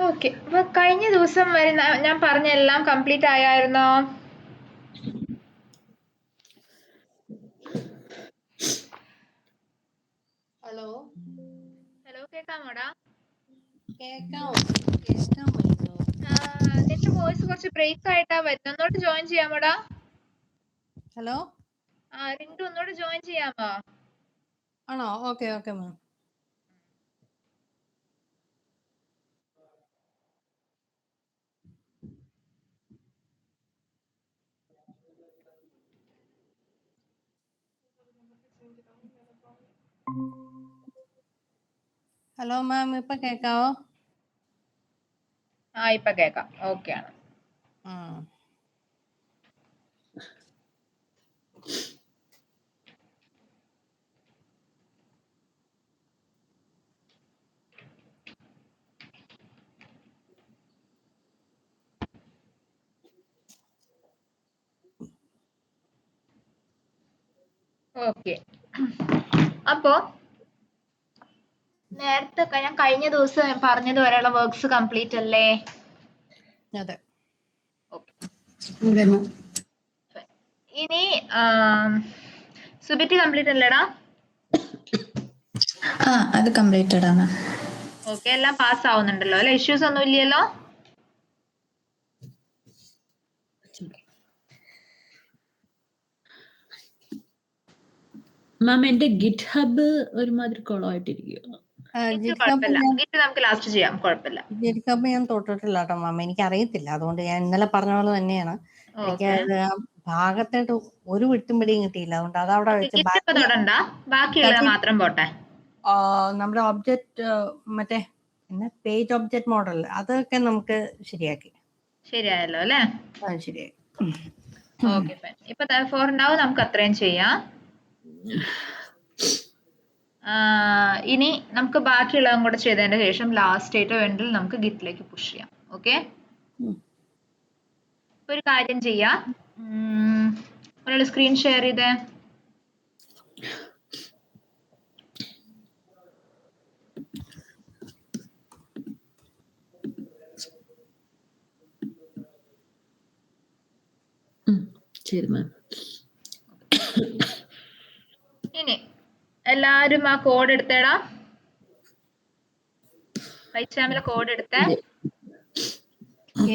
Okay, അപ്പൊ കഴിഞ്ഞ ദിവസം വരെ ഞാൻ പറഞ്ഞ എല്ലാം കംപ്ലീറ്റ് ആയായിരുന്നോ? ഹലോ ഹലോ, കേൾക്കാമോടാ? കേൾക്കാൻ പറ്റുമോ? നിന്റെ വോയിസ് കുറച്ച് ബ്രേക്ക് ആയിട്ടാ വരുന്നത്. ഒന്നോട്ട് ജോയിൻ ചെയ്യാമോടാ? ഹലോ റിന്റു ഒന്നോട്ട് ജോയിൻ ചെയ്യാമോ? ആണോ? Okay okay ma'am. Hello ma'am, ഇപ്പൊ കേക്കാവോ? ഇപ്പൊ കേക്കാം. ഓക്കെ ആണ്. ഓക്കെ, അപ്പോ നേരത്തെ ഞാൻ കഴിഞ്ഞ ദിവസം പറഞ്ഞത് വരെയുള്ള വർക്ക്സ് കംപ്ലീറ്റ് അല്ലേ? അതെ. ഇനി സുബിറ്റി കംപ്ലീറ്റ് അല്ലേടാ? അത് കംപ്ലീറ്റഡ് ആണ്. ഓക്കെ, എല്ലാം പാസ് ആവുന്നുണ്ടല്ലോ അല്ലെ? ഇഷ്യൂസ് ഒന്നും ഇല്ലല്ലോ? മാം, എന്റെ ഗിറ്റ് ഹബ് ഒരുമാതിരി കുളമായിട്ടിരിക്കുക. ഗിറ്റ് നമുക്ക് ലാസ്റ്റ് ചെയ്യാം, കുഴപ്പമില്ല. ഗിറ്റ് ഹബ് ഞാൻ തൊട്ടിട്ടില്ല കേട്ടോ മാം, എനിക്ക് അറിയത്തില്ല. അതുകൊണ്ട് ഞാൻ ഇന്നലെ പറഞ്ഞ പോലെ തന്നെയാണ്. എനിക്ക് ഭാഗത്തായിട്ട് ഒരു വിട്ടും പിടിയും കിട്ടിയില്ല. അതുകൊണ്ട് അതവിടെ വെച്ച് ബാക്കിയുള്ളത് മാത്രം പോട്ടെ. നമ്മുടെ ഒബ്ജക്റ്റ് മറ്റേ പേജ് ഒബ്ജക്റ്റ് മോഡൽ അതൊക്കെ നമുക്ക് ശരിയായല്ലോ അല്ലേ? ശരിയായി. ഓക്കെ, ഇപ്പൊ ഫോർ നൗ നമുക്ക് അത്രയും ചെയ്യാം. ഇനി നമുക്ക് ബാക്കിയുള്ളതും കൂടെ ചെയ്തതിന് ശേഷം ലാസ്റ്റ് ആയിട്ട് വേണ്ടി നമുക്ക് ഗിറ്റിലേക്ക് പുഷ് ചെയ്യാം. ഓക്കെ, ഒരു കാര്യം ചെയ്യാം. ഒരാൾ സ്ക്രീൻ ഷെയർ ചെയ്തേ. ഇനി എല്ലാരും ആ കോഡ് എടുത്തേടാ. പൈച്ചാമിലെ കോഡ് എടുത്തേ.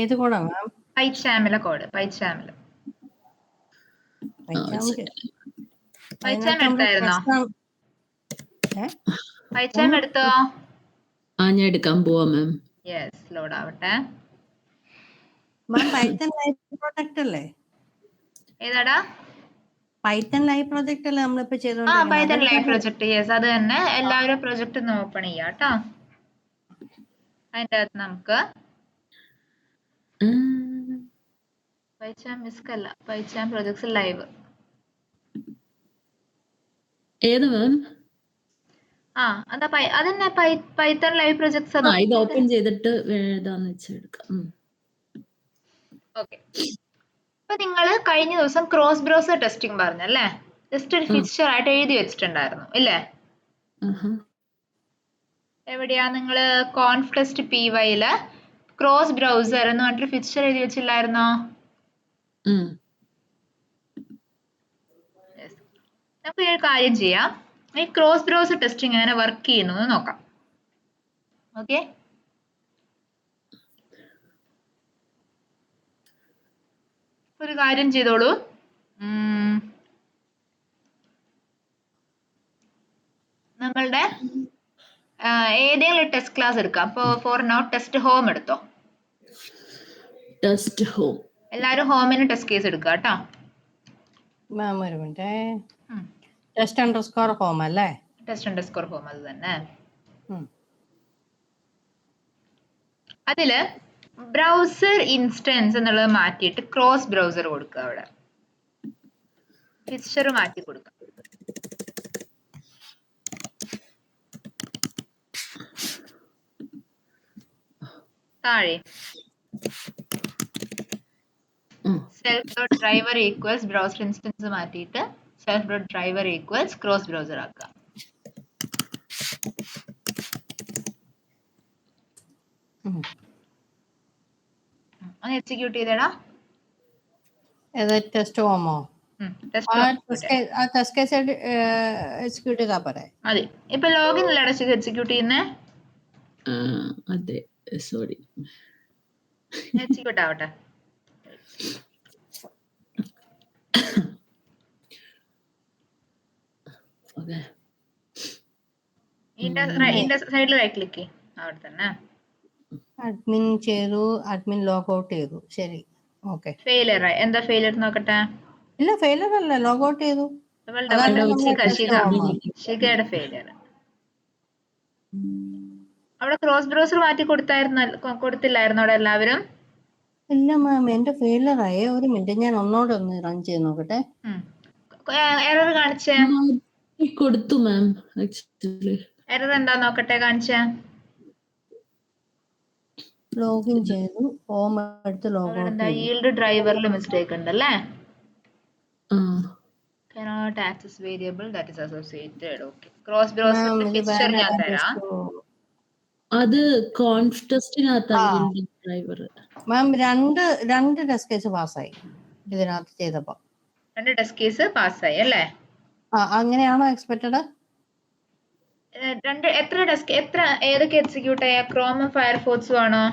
ഏത് കോഡാ മാം? പൈച്ചാമിലെ കോഡ്. പൈച്ചാം എടുത്തായിരുന്നോ? പൈച്ചാം എടുത്തോ? ഞാൻ എടുക്കാൻ പോവാ മാം. യെസ്, ലോഡ് ആവട്ടെ. പൈത്തൺ ലൈവ് പ്രൊജക്റ്റ് അല്ലേ? ഏതാടാ? പൈത്തൺ ലൈവ് പ്രൊജക്റ്റ് അല്ലേ നമ്മളിപ്പോ ചെയ്തോണ്ടിരിക്കുന്നത്? Python live project. യെസ്, അത് തന്നെ. എല്ലാവരും പ്രൊജക്ട് ഒന്ന് ഓപ്പൺ ചെയ്യാം കേട്ടോ. അതിന്റെ അകത്ത് നമുക്ക് പൈച്ചാം മിസ്കല്ല, പൈച്ചാം പ്രൊജക്ട്സ് ലൈവ്. ഏത് മാം? അതന്നെ പൈത്തൺ ലൈവ് പ്രൊജക്ട്സ്. ഇത് ഓപ്പൺ ചെയ്തിട്ട് ഏതാന്ന് വെച്ചാൽ എടുക്കാം. ഓക്കെ, അപ്പൊ നിങ്ങൾ കഴിഞ്ഞ ദിവസം ക്രോസ് ബ്രൗസർ ടെസ്റ്റിംഗ് പറഞ്ഞല്ലേ? ജസ്റ്റ് ഒരു ഫിക്ചർ ആയിട്ട് എഴുതി വെച്ചിട്ടുണ്ടായിരുന്നു ഇല്ലേ? എവിടെയാ നിങ്ങൾ കോൺഫ് ടെസ്റ്റ് PYയില് ക്രോസ് ബ്രൗസർ എന്ന് പറഞ്ഞിട്ട് ഫിക്ചർ എഴുതി വെച്ചില്ലായിരുന്നോ? നമുക്ക് ഒരു കാര്യം ചെയ്യാം. ഈ ക്രോസ് ബ്രൗസർ ടെസ്റ്റിംഗ് എങ്ങനെ വർക്ക് ചെയ്യുന്നു എന്ന് നോക്കാം. ഓക്കെ, ഒരു കാര്യം ചെയ്തോളൂ. നമ്മളുടെ ഏതെങ്കിലും ടെസ്റ്റ് ക്ലാസ് എടുക്കാം. അപ്പൊ ഫോർ നൗ ടെസ്റ്റ് ഹോം എടുത്തോ. Test home. എല്ലാരും ഹോമിന് ടെസ്റ്റ് കേസ് എടുക്കുക കേട്ടോ. മാം ഒരു മിനിറ്റ്. ടെസ്റ്റ് അണ്ടർസ്കോർ ഹോം അല്ലേ? ടെസ്റ്റ് അണ്ടർസ്കോർ ഹോം, അത് തന്നെ. അതില് ബ്രൗസർ ഇൻസ്റ്റൻസ് എന്നുള്ളത് മാറ്റിയിട്ട് ക്രോസ് ബ്രൗസർ കൊടുക്കുക. അവിടെ ഫിക്ചർ മാറ്റി കൊടുക്കുക. താഴെ self dot driver equals browser instance മാറ്റിയിട്ട് self dot driver equals cross browser ആക്കുക. എക്സിക്യൂട്ട് ചെയ്തേടാ. ഏത് ടെസ്റ്റ് ഹോമോ? ടെസ്റ്റ് ടെസ്റ്റ് കേസ് എക്സിക്യൂട്ട് ചെയ്താൽ പോരെ? മതി. ഇപ്പൊ ലോഗിൻ അല്ലേടാ എക്സിക്യൂട്ട് ചെയ്യുന്നേ? അതെ, സോറി. എക്സിക്യൂട്ട് ആവട്ടെ. ഓക്കെ, ഇതിന്റെ സൈഡിൽ റൈറ്റ് ക്ലിക്ക് അവിടെ തന്നെ. അഡ്മിൻ ചെയ്തു, അഡ്മിൻ ലോഗ് ഔട്ട് ചെയ്തു. ശരി, ഓക്കെ. ഫെയിലിയർ എന്താ ഫെയിലിയർ നോക്കട്ടെ. ഇല്ല, ഫെയിലർ അല്ല, ലോഗ് ഔട്ട് ചെയ്തു. ശിഖയുടെ ഫെയിലിയർ. അവിടെ ക്രോസ് ബ്രൗസർ മാറ്റി കൊടുത്തില്ലായിരുന്നു അവിടെ എല്ലാവരും? ഇല്ല മാം, എന്റെ ഫെയിലർ ആയേ. ഒരു മിനിറ്റ്, ഞാൻ ഒന്നോടെ ഒന്ന് റൺ ചെയ്ത് നോക്കട്ടെ. എറർ കാണിച്ചേ? കൊടുത്തു മാം. ആക്ച്വലി എറർ എന്താ നോക്കട്ടെ, കാണിച്ചേ. ലോഗിൻ ചെയ്തു, ഹോം എടുത്ത് ലോഗ് ഔട്ട് ചെയ്തു. yield ഡ്രൈവറിൽ മിസ്റ്റേക്ക് ഉണ്ടല്ലേ? ആ cannot access variable that is associated. Okay, cross browser fixture ഞാൻ തരാം. അത് കോൺഫ് ടെസ്റ്റിനകത്താണ് ഡ്രൈവർ. മാം, രണ്ട് ടെസ്റ്റ് കേസ് പാസ്സായി ഇതിനകത്ത് ചെയ്തപ്പോ. 2 ടെസ്റ്റ് കേസ് പാസ്സായി അല്ലേ? അങ്ങനെയാണോ എക്സ്പെക്റ്റഡ്? എത്ര ഏതൊക്കെ എക്സിക്യൂട്ട് ആയ? ക്രോമും ഫയർഫോക്സും ആണോ?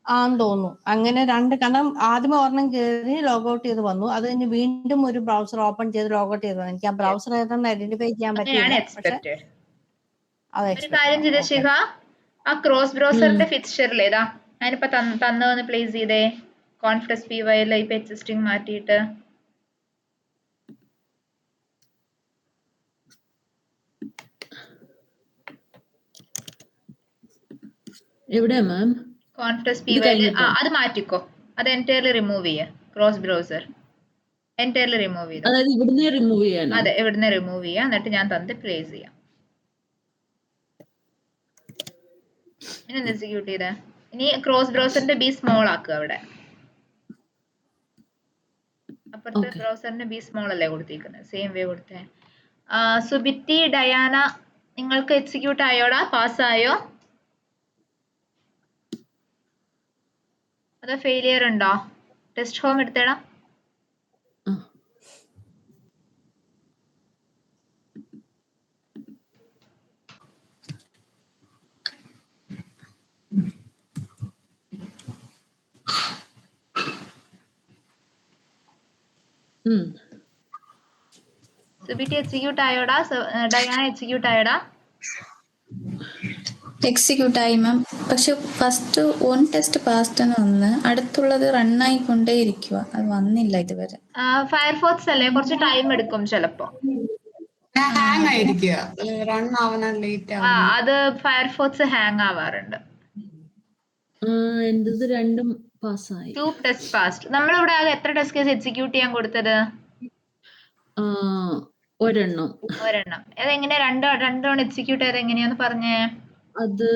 ആന്ന് തോന്നുന്നു. അങ്ങനെ കാരണം ആദ്യമേ ഒരെണ്ണം കയറി ലോഗ് ഔട്ട് ചെയ്ത് വന്നു. അത് കഴിഞ്ഞ് വീണ്ടും ഒരു ബ്രൗസർ ഓപ്പൺ ചെയ്ത് ലോഗ് ഔട്ട് ചെയ്തു. എനിക്ക് ആ ബ്രൗസർ ഏതാണെന്ന് ഐഡന്റിഫൈ ചെയ്യാൻ പറ്റില്ല. ഒരു കാര്യം ചെയ്ത ശിഖ, ആ ക്രോസ് ബ്രൗസറിന്റെ ഫിക്ചറിൽ ഏതാ ഞാനിപ്പോ തന്നൊന്ന് പ്ലേസ് ചെയ്തേ. കോൺഫ്ലക്സ് പി വൈയിൽ ഇപ്പൊ എക്സിസ്റ്റിംഗ് മാറ്റിയിട്ട് എവിടെയാ മാം? കോൺഫ്ലക്സ് പി വൈയിൽ അത് മാറ്റിക്കോ. അത് എൻറ്റയർലി റിമൂവ് ചെയ്യ. ക്രോസ് ബ്രൗസർ എൻറ്റയർലി റിമൂവ് ചെയ്തു. അതായത് ഇവിടുന്ന് റിമൂവ് ചെയ്യാനോ? അതെ, ഇവിടുന്ന് റിമൂവ് ചെയ്യാം. എന്നിട്ട് ഞാൻ തന്നിട്ട് പ്ലേസ് ചെയ്യാം. ഇനി എക്സിക്യൂട്ട് ചെയ്തേ. ഇനി ക്രോസ് ബ്രൗസറിന്റെ ബി സ്മോൾ ആക്കുക. അവിടെ അപ്പുറത്തെ ബ്രൗസറിന്റെ ബി സ്മോൾ അല്ലേ കൊടുത്തിരിക്കുന്നത്? സെയിം വേ കൊടുത്തേ. സുബിറ്റി, ഡയാന, നിങ്ങൾക്ക് എക്സിക്യൂട്ട് ആയോടാ? പാസ്സായോ? അതോ ഫെയിലിയർ ഉണ്ടോ? ടെസ്റ്റ് ഹോം എടുത്തേടാ. സുബിറ്റി എക്സിക്യൂട്ട് ആയോടാ? ഡയാന എക്സിക്യൂട്ട് ആയോടാ? എക്സിക്യൂട്ട് ആയി മാം. പക്ഷെ ഫസ്റ്റ് 1 ടെസ്റ്റ് പാസ്റ്റ് എന്ന് വന്ന് അടുത്തുള്ളത് റൺ ആയിക്കൊണ്ടേ ഇരിക്കുക. അത് വന്നില്ല ഇതുവരെ. ഫയർഫോക്സ് അല്ലേ, കുറച്ച് ടൈം എടുക്കും ചിലപ്പോ. അത് ഫയർഫോക്സ് ഹാങ് ആവാറുണ്ട്. എന്റേത് രണ്ടും പാസ്സായി. 2 ടെസ്റ്റ് പാസ്റ്റ്. നമ്മളിവിടെ ആകെ എത്ര ടെസ്റ്റ് കേസ് എക്സിക്യൂട്ട് ചെയ്യാൻ കൊടുത്തത്? ഒരെണ്ണം. അതെങ്ങനെ രണ്ടെണ്ണം എക്സിക്യൂട്ട് ചെയ്ത് എങ്ങനെയാന്ന് പറഞ്ഞേ? അത്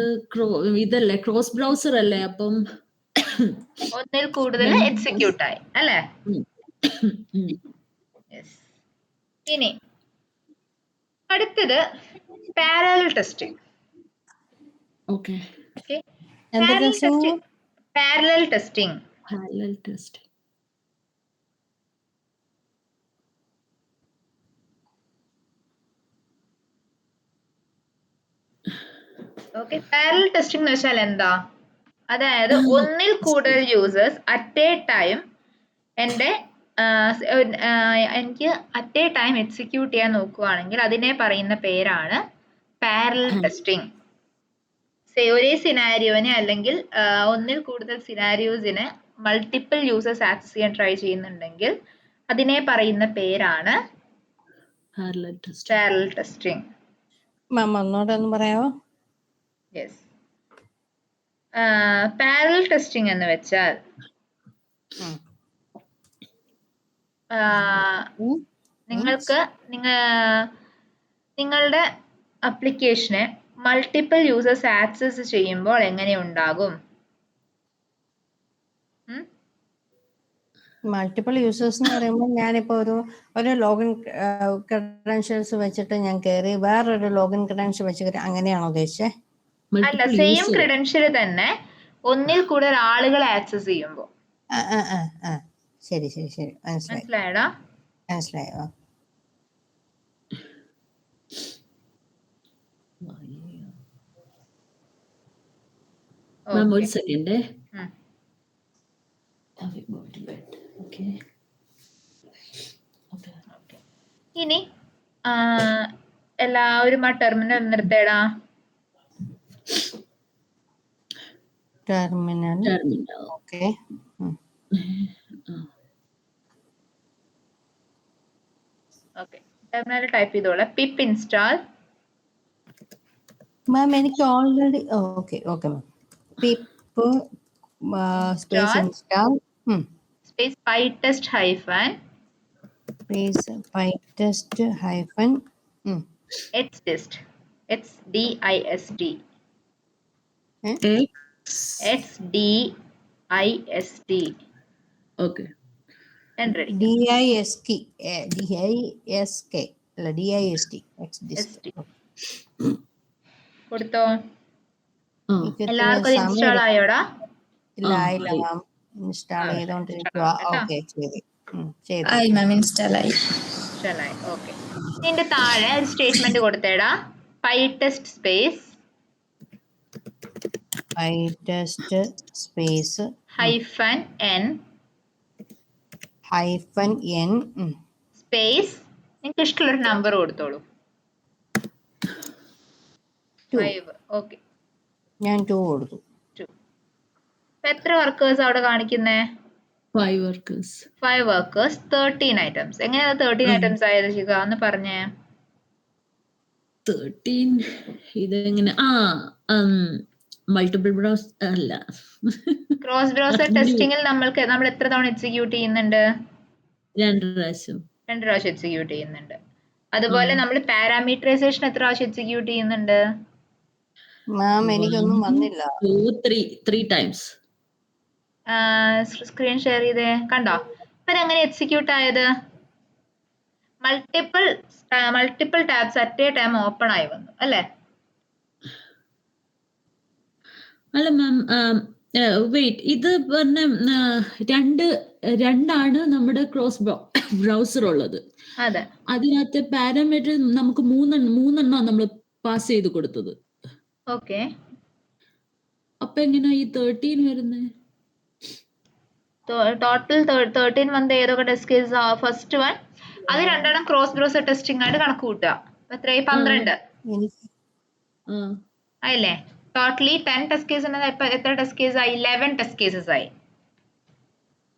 ഇതല്ലേ, ക്രോസ് ബ്രൗസർ അല്ലേ, അപ്പം ഒന്നിൽ കൂടുതൽ എക്സിക്യൂട്ട് ആയി അല്ലേ? ഇനി അടുത്തത് parallel testing. Okay, parallel testing. Okay, parallel testing എന്ന് വെച്ചാൽ എന്താ? അതായത് ഒന്നിൽ കൂടുതൽ യൂസേഴ്സ് അറ്റ് എ ടൈം എനിക്ക് അറ്റ് എ ടൈം എക്സിക്യൂട്ട് ചെയ്യാൻ നോക്കുകയാണെങ്കിൽ അതിനെ പറയുന്ന പേരാണ് പാരലൽ ടെസ്റ്റിംഗ്. ഒരേ സിനാരിയോനെ അല്ലെങ്കിൽ ഒന്നിൽ കൂടുതൽ സിനാരിയോസിന് മൾട്ടിപ്പിൾ യൂസേഴ്സ് ആക്സസ് ചെയ്യാൻ ട്രൈ ചെയ്യുന്നുണ്ടെങ്കിൽ അതിനെ പറയുന്ന പേരാണ് പാരലൽ ടെസ്റ്റിംഗ്. ഒന്നുകൂടെ ഒന്ന് പറയാമോ? യെസ്, പാരലൽ ടെസ്റ്റിംഗ് എന്ന് വെച്ചാൽ നിങ്ങളുടെ അപ്ലിക്കേഷനെ മൾട്ടിപ്പിൾ യൂസേഴ്സ് ആക്സസ് ചെയ്യുമ്പോൾ എങ്ങനെ ഉണ്ടാകും? മൾട്ടിപ്പിൾ യൂസേഴ്സ് എന്ന് പറയുമ്പോൾ ഞാനിപ്പോ ഒരു ലോഗിൻ ക്രെഡൻഷ്യൽസ് വെച്ചിട്ട് ഞാൻ കയറി വേറൊരു ലോഗിൻ ക്രെഡൻഷ്യൽ വെച്ച് അങ്ങനെയാണോ ഉദ്ദേശിച്ചത്? അല്ല, സെയിം ക്രെഡൻഷ്യൽ തന്നെ ഒന്നിൽ കൂടുതൽ ആളുകളെ ആക്സസ് ചെയ്യുമ്പോൾ. ആ ആ ആ ആ ശരി ശരി ശരി മനസ്സിലായി മനസ്സിലായടാ? മനസ്സിലായി. ആ. Ma'am okay. ഒരു സെക്കൻഡ്. ഉം. ഓക്കെ. ഓക്കെ. ഇനി എല്ലാവരും ആ ടെർമിനൽ നിർത്തേടാ. Terminal. Terminal. Okay. Okay. Terminal type ചെയ്തോളാം. പിപ്പ് ഇൻസ്റ്റാൾ മാം എനിക്ക് already okay okay ma'am. Pip space install space pytest hyphen space pytest hyphen xdist xdist xdist okay. and ready. disk disk അല്ല dist xdist. കൊടുത്തോ? ആ എല്ലാവർക്കും അത് install ആയോടാ? ഇല്ല ആ, ആയില്ല ആയി. മാം. ഇൻസ്റ്റാൾ ആ, ചെയ്തോണ്ടിരിക്കുക. install ആവട്ടെ ഓക്കെ ശരി ചെയ്തു. ആയി മാം, ഇൻസ്റ്റാൾ ആയി. ഇൻസ്റ്റാൾ ആയി. ഓക്കെ. ഇതിന്റെ താഴെ ഒരു സ്റ്റേറ്റ്മെന്റ് കൊടുത്തേടാ. pytest space pytest space hyphen n hyphen n space നിങ്ങൾക്ക് ഇഷ്ടമുള്ളൊരു നമ്പർ കൊടുത്തോളൂ. 5. ഓക്കെ. ഞാൻ 2 കൊടുത്തു. 2. എത്ര വർക്കേഴ്സ് അവിടെ കാണിക്കുന്നേ? 5 വർക്കേഴ്സ്. 5 workers 13 items. എങ്ങനെയാ 13 ഐറ്റംസ് ആയത് ശിഖ? ഒന്ന് പറഞ്ഞേ. 13 ഇതെങ്ങനെ? മൾട്ടിപ്പിൾ ബ്രൗസ് അല്ല. ക്രോസ് ബ്രൗസർ ടെസ്റ്റിംഗിൽ നമ്മൾ എത്ര തവണ എക്സിക്യൂട്ട് ചെയ്യുന്നുണ്ട്? 2 പ്രാവശ്യം. 2 പ്രാവശ്യം എക്സിക്യൂട്ട് ചെയ്യുന്നുണ്ട്. അതുപോലെ നമ്മൾ പാരാമീറ്ററൈസേഷൻ എത്ര പ്രാവശ്യം എക്സിക്യൂട്ട് ചെയ്യുന്നുണ്ട്? മാം എനിക്കൊന്നും വന്നില്ല. 2 3 ടൈംസ്. സ്ക്രീൻ ഷെയർ ചെയ്തേ. കണ്ടോ ഇപ്പൊ എങ്ങനെ എക്സിക്യൂട്ട് ആയത്? Multiple tabs at a time open ആയി വന്നു അല്ലേ? അല്ല മാം, വെയിറ്റ്, ഇത് പറഞ്ഞ രണ്ടാണ് നമ്മുടെ ക്രോസ് ബ്രൗസർ ഉള്ളത്. അതെ. അതിനകത്ത് പാരാമീറ്റർ നമുക്ക് മൂന്നെണ്ണം നമ്മൾ പാസ് ചെയ്ത് കൊടുത്തത്. ഓക്കെ. അപ്പൊ എങ്ങനെയാ ഈ 13 വരുന്നത്? ടോട്ടൽ 13 വന്ന് ഏതൊക്കെ ടെസ്റ്റ് കേസ്? ഫസ്റ്റ് വൺ അത് രണ്ടെണ്ണം ക്രോസ് ബ്രൗസർ ടെസ്റ്റിംഗ് ആയിട്ട് കണക്ക് കൂട്ടുക. എത്രയായി? 12 ആയില്ലേ? ടോട്ടലി 10 ടെസ്റ്റ് കേസ് ഉണ്ടെങ്കിൽ ഇപ്പൊ എത്ര ടെസ്റ്റ് കേസ് ആയി? 11 ടെസ്റ്റ് കേസസ് ആയി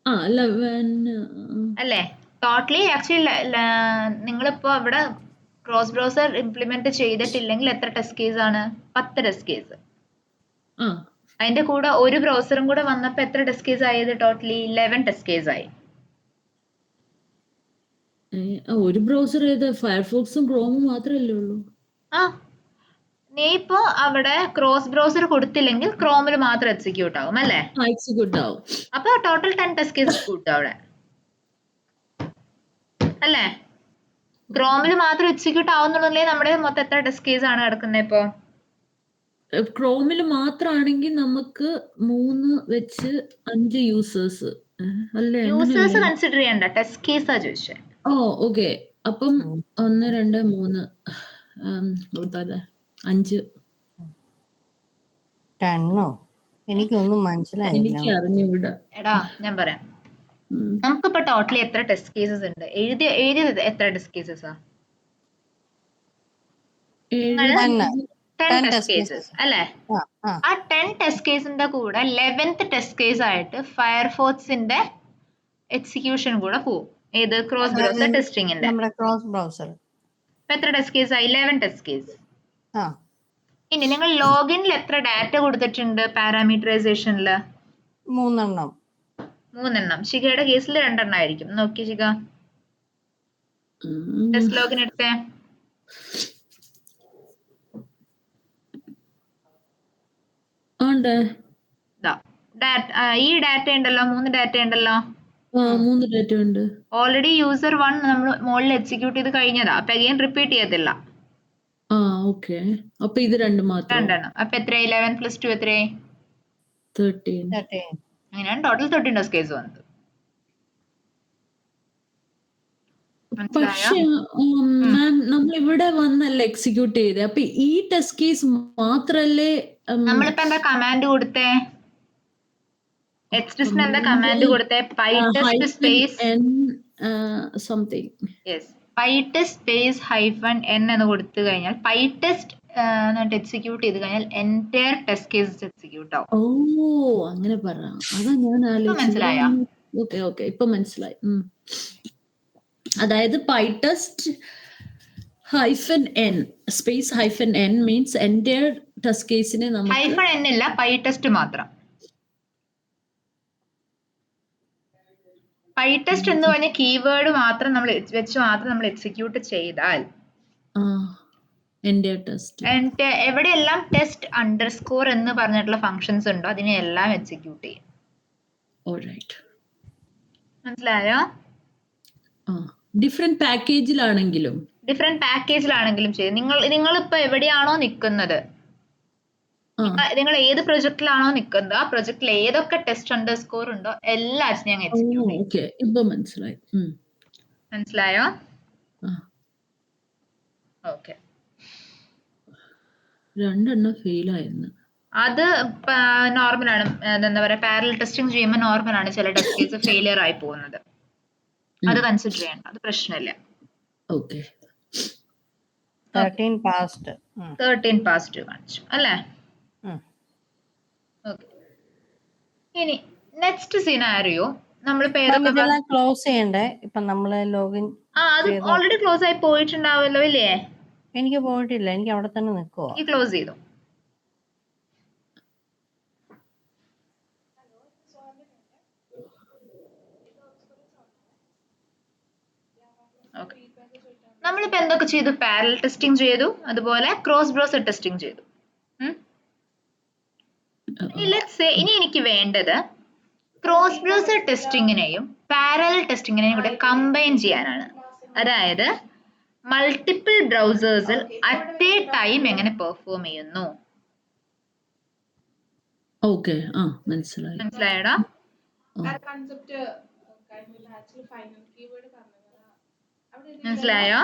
11 അല്ലേ? ടോട്ടലി ആക്ച്വലി നിങ്ങളിപ്പോ ഇവിടെ ക്രോസ് ബ്രൗസർ ഇംപ്ലിമെന്റ് ചെയ്തിട്ടില്ലെങ്കിൽ എത്ര ടെസ്റ്റ് കേസ് ആണ്? 10 ടെസ്റ്റ് കേസ്. അതിന്റെ കൂടെ ഒരു ബ്രൗസറും കൂടെ വന്നപ്പോ എത്ര ടെസ്റ്റ് കേസ് ആയത്? ടോട്ടലി 11 ടെസ്റ്റ് കേസ് ആയി. ഒരു ബ്രൗസർ ഏത്? ഫയർഫോക്സും ക്രോമും മാത്രമല്ലേ ഉള്ളൂ? നീ ഇപ്പോ അവിടെ ക്രോസ് ബ്രൗസർ കൊടുത്തില്ലെങ്കിൽ ക്രോമിൽ മാത്രം എക്സിക്യൂട്ട് ആവും അല്ലേ? എക്സിക്യൂട്ട് ആവും. അപ്പൊ ടോട്ടൽ 10 ടെസ്റ്റ് കേസസ് കൂട്ടും അവിടെ അല്ലേ? ക്രോമിൽ മാത്രം എക്സിക്യൂട്ട് ആവുന്നുള്ളൂ. നമ്മുടെ മൊത്തം എത്ര ടെസ്റ്റ് കേസ് ആണ് കിടക്കുന്നത് ഇപ്പോ? ക്രോമിൽ മാത്രമാണെങ്കിൽ നമുക്ക് 3 വെച്ച് 5 യൂസേഴ്സ് അല്ലേ? യൂസേഴ്സ് കൺസിഡർ ചെയ്യണ്ട, ടെസ്റ്റ് കേസാ ചോദിച്ചേ. ഓക്കെ. അപ്പം 1 2 3 5 10 എനിക്കൊന്നും മനസ്സിലായില്ല. എനിക്ക് അറിഞ്ഞൂടാ. എടാ ഞാൻ പറയാം. നമുക്കിപ്പോ ടോട്ടലി എത്ര ടെസ്റ്റ് കേസസ് ഉണ്ട്? എഴുതിയത് എത്ര ടെസ്റ്റ് കേസസാ? 10 ടെസ്റ്റ് കേസസ് അല്ലേ? ആ 10 ടെസ്റ്റ് കേസിന്റെ കൂടെ 11th ടെസ്റ്റ് കേസ് ആയിട്ട് ഫയർഫോക്സിന്റെ എക്സിക്യൂഷൻ കൂടെ പോവും. ഏത്? ക്രോസ് ബ്രൗസർ ടെസ്റ്റിംഗിന്റെ. നമ്മുടെ ക്രോസ് ബ്രൗസർ എത്ര ടെസ്റ്റ് കേസ് ആയി? 11 ടെസ്റ്റ് കേസ്. ആ ഇനി നിങ്ങൾ ലോഗിനിൽ എത്ര ഡാറ്റ കൊടുത്തിട്ടുണ്ട്? പാരാമീറ്ററൈസേഷനിൽ 3 എണ്ണം. 3 എണ്ണം. ശിഖയുടെ കേസിൽ 2 എണ്ണം ആയിരിക്കും. നോക്കി ശിഖ, ടെസ്റ്റ് ലോഗിൻ എടുത്തേ. ഈ ഡാറ്റ ഉണ്ടല്ലോ, 3 ഡാറ്റ ഉണ്ടല്ലോ. 3 ഡാറ്റ ഉണ്ട്. ഓൾറെഡി യൂസർ 1 നമ്മൾ മുകളിൽ എക്സിക്യൂട്ട് ചെയ്ത് കഴിഞ്ഞതാ. അപ്പൊ അഗൈൻ റിപ്പീറ്റ് ചെയ്യത്തില്ല. ഓക്കെ. അപ്പൊ ഇത് 2 മാത്രം. 2 എണ്ണം. അപ്പൊ എത്രയായി? 11 + 2 എത്രയായി? 13. അങ്ങനെയാണ് ടോട്ടൽ 13 ടെസ്റ്റ് കേസ് വന്നത്. മനസ്സിലായോ? പക്ഷെ മാം നമ്മൾ ഇവിടെ വന്നല്ല എക്സിക്യൂട്ട് ചെയ്തേ. അപ്പൊ ഈ ടെസ്റ്റ് കേസ് മാത്രല്ലേ നമ്മളിപ്പോ എന്താ കമാൻഡ് കൊടുത്തേ? എക്സ്പ്രസിന് എന്താ കമാൻഡ് കൊടുത്തേ? Pytest space something. Yes, pytest space hyphen n എന്ന് കൊടുത്തു കഴിഞ്ഞാൽ പൈടെസ്റ്റ് എന്നിട്ട് എക്സിക്യൂട്ട് ചെയ്ത് കഴിഞ്ഞാൽ എൻറ്റയർ ടെസ്റ്റ് കേസ് എക്സിക്യൂട്ട് ആവും. ഓ അങ്ങനെ പറ. അതാ ഞാൻ ആലോചിച്ചത്. മനസ്സിലായോ? ഓക്കെ ഓക്കെ, ഇപ്പൊ മനസ്സിലായി. അതായത് pytest hyphen n space hyphen n means entire test കേസിനെ നമുക്ക് ഹൈഫൺ n ഇല്ല, പൈടെസ്റ്റ് മാത്രം. പൈടെസ്റ്റ് എന്ന് പറഞ്ഞ കീവേഡ് മാത്രം നമ്മൾ വെച്ച് മാത്രം നമ്മൾ എക്സിക്യൂട്ട് ചെയ്താൽ എൻറ്റയർ ടെസ്റ്റ് എവിടെയെല്ലാം ടെസ്റ്റ് അണ്ടർസ്കോർ എന്ന് പറഞ്ഞിട്ടുള്ള ഫങ്ഷൻസ് ഉണ്ടോ അതിനെല്ലാം എക്സിക്യൂട്ട് ചെയ്യും. ഓൾറൈറ്റ്. മനസ്സിലായോ? ഡിഫറെന്റ് പാക്കേജിലാണെങ്കിലും ചെയ്യും. നിങ്ങളിപ്പോ എവിടെയാണോ നിൽക്കുന്നത്, നിങ്ങൾ ഏത് പ്രൊജക്റ്റിലാണോ നിൽക്കുന്നത്, ആ പ്രൊജക്റ്റിൽ ഏതൊക്കെ ടെസ്റ്റ് അണ്ടർസ്കോർ ഉണ്ടോ എല്ലാത്തിനെയും അങ്ങ് എക്സിക്യൂട്ട് ചെയ്യും. ഓക്കെ, ഇപ്പൊ മനസ്സിലായി. മനസ്സിലായോ? ഓക്കെ. രണ്ടെണ്ണം ഫെയിൽ ആയിരുന്നു. അത് നോർമലാണ്. എന്താ പറയാ, പാരലൽ ടെസ്റ്റിംഗ് ചെയ്യുമ്പോൾ നോർമലാണ് ചില ടെസ്റ്റ് കേസ് ഫെയിലിയർ ആയി പോകുന്നത്. അത് കൺസിഡർ ചെയ്യണ്ട, അത് പ്രശ്നമില്ല. ഓക്കെ. 13 പാസ്റ്റ് 13 പാസ്റ്റ് കാണിച്ചു അല്ലേ? ഓക്കെ. ഇനി നെക്സ്റ്റ് സിനാരിയോ നമ്മളിപ്പോ ഏതൊക്കെ ക്ലോസ് ചെയ്യണ്ടേ? ഇപ്പൊ നമ്മള് ലോഗിൻ അത് ഓൾറെഡി ക്ലോസ് ആയി പോയിട്ടുണ്ടാവല്ലോ ഇല്ലേ? എനിക്ക് പോയിട്ടില്ല, എനിക്ക് അവിടെ തന്നെ നിൽക്കുവോ. എനിക്ക് ക്ലോസ് ചെയ്തു. ഓക്കെ, നമ്മളിപ്പോ എന്തൊക്കെ ചെയ്തു? പാരലൽ ടെസ്റ്റിംഗ് ചെയ്തു, അതുപോലെ ക്രോസ് ബ്രൗസർ ടെസ്റ്റിംഗ് ചെയ്തു. ഇനി എനിക്ക് വേണ്ടത് ക്രോസ് ബ്രൗസർ ടെസ്റ്റിങ്ങിനെയും പാരലൽ ടെസ്റ്റിങ്ങിനെയും കൂടെ കമ്പൈൻ ചെയ്യാനാണ്. അതായത് മൾട്ടിപ്പിൾ ബ്രൗസേഴ്സിൽ അറ്റ് എ ടൈം എങ്ങനെ പെർഫോം ചെയ്യുന്നു. ഓക്കെ, മനസ്സിലായടാ? മനസ്സിലായോ?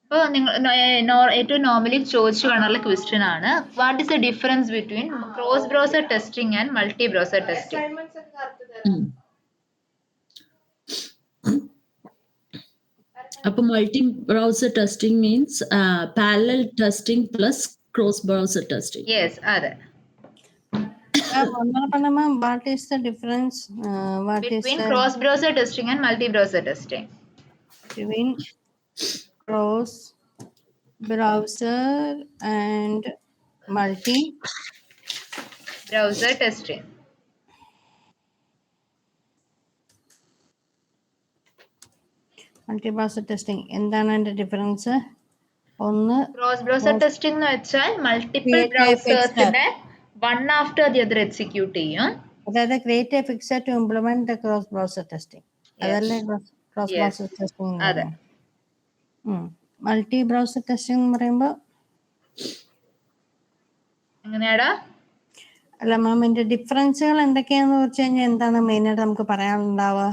അപ്പൊ നിങ്ങൾ ഏറ്റവും നോർമലി ചോദിച്ചു കാണാനുള്ള ക്വസ്റ്റ്യൻ ആണ്, what is the difference between cross browser testing and multi browser testing? അപ്പൊ multi browser testing means parallel testing plus cross browser testing. Yes, അതെ. What is the difference between cross browser testing and multi browser testing? Between cross browser and multi browser testing. multi browser testing എന്താണ് അതിന്റെ difference? ഒന്ന് cross browser testing എന്ന് വെച്ചാൽ multiple ബ്രൗസേഴ്സിനെ one after the other execute ചെയ്യും. അതായത് create a fixture to implement the cross browser testing. അതല്ലേ cross browser testing? അതെ. മൾട്ടി ബ്രൗസർ ടെസ്റ്റിംഗ് എന്ന് പറയുമ്പോ എങ്ങനെയാടാ? അല്ല മാം, ഇതിന്റെ ഡിഫറൻസുകൾ എന്തൊക്കെയാന്ന് വെച്ച് കഴിഞ്ഞാൽ എന്താണ് മെയിൻ ആയിട്ട് നമുക്ക് പറയാനുണ്ടാവുക?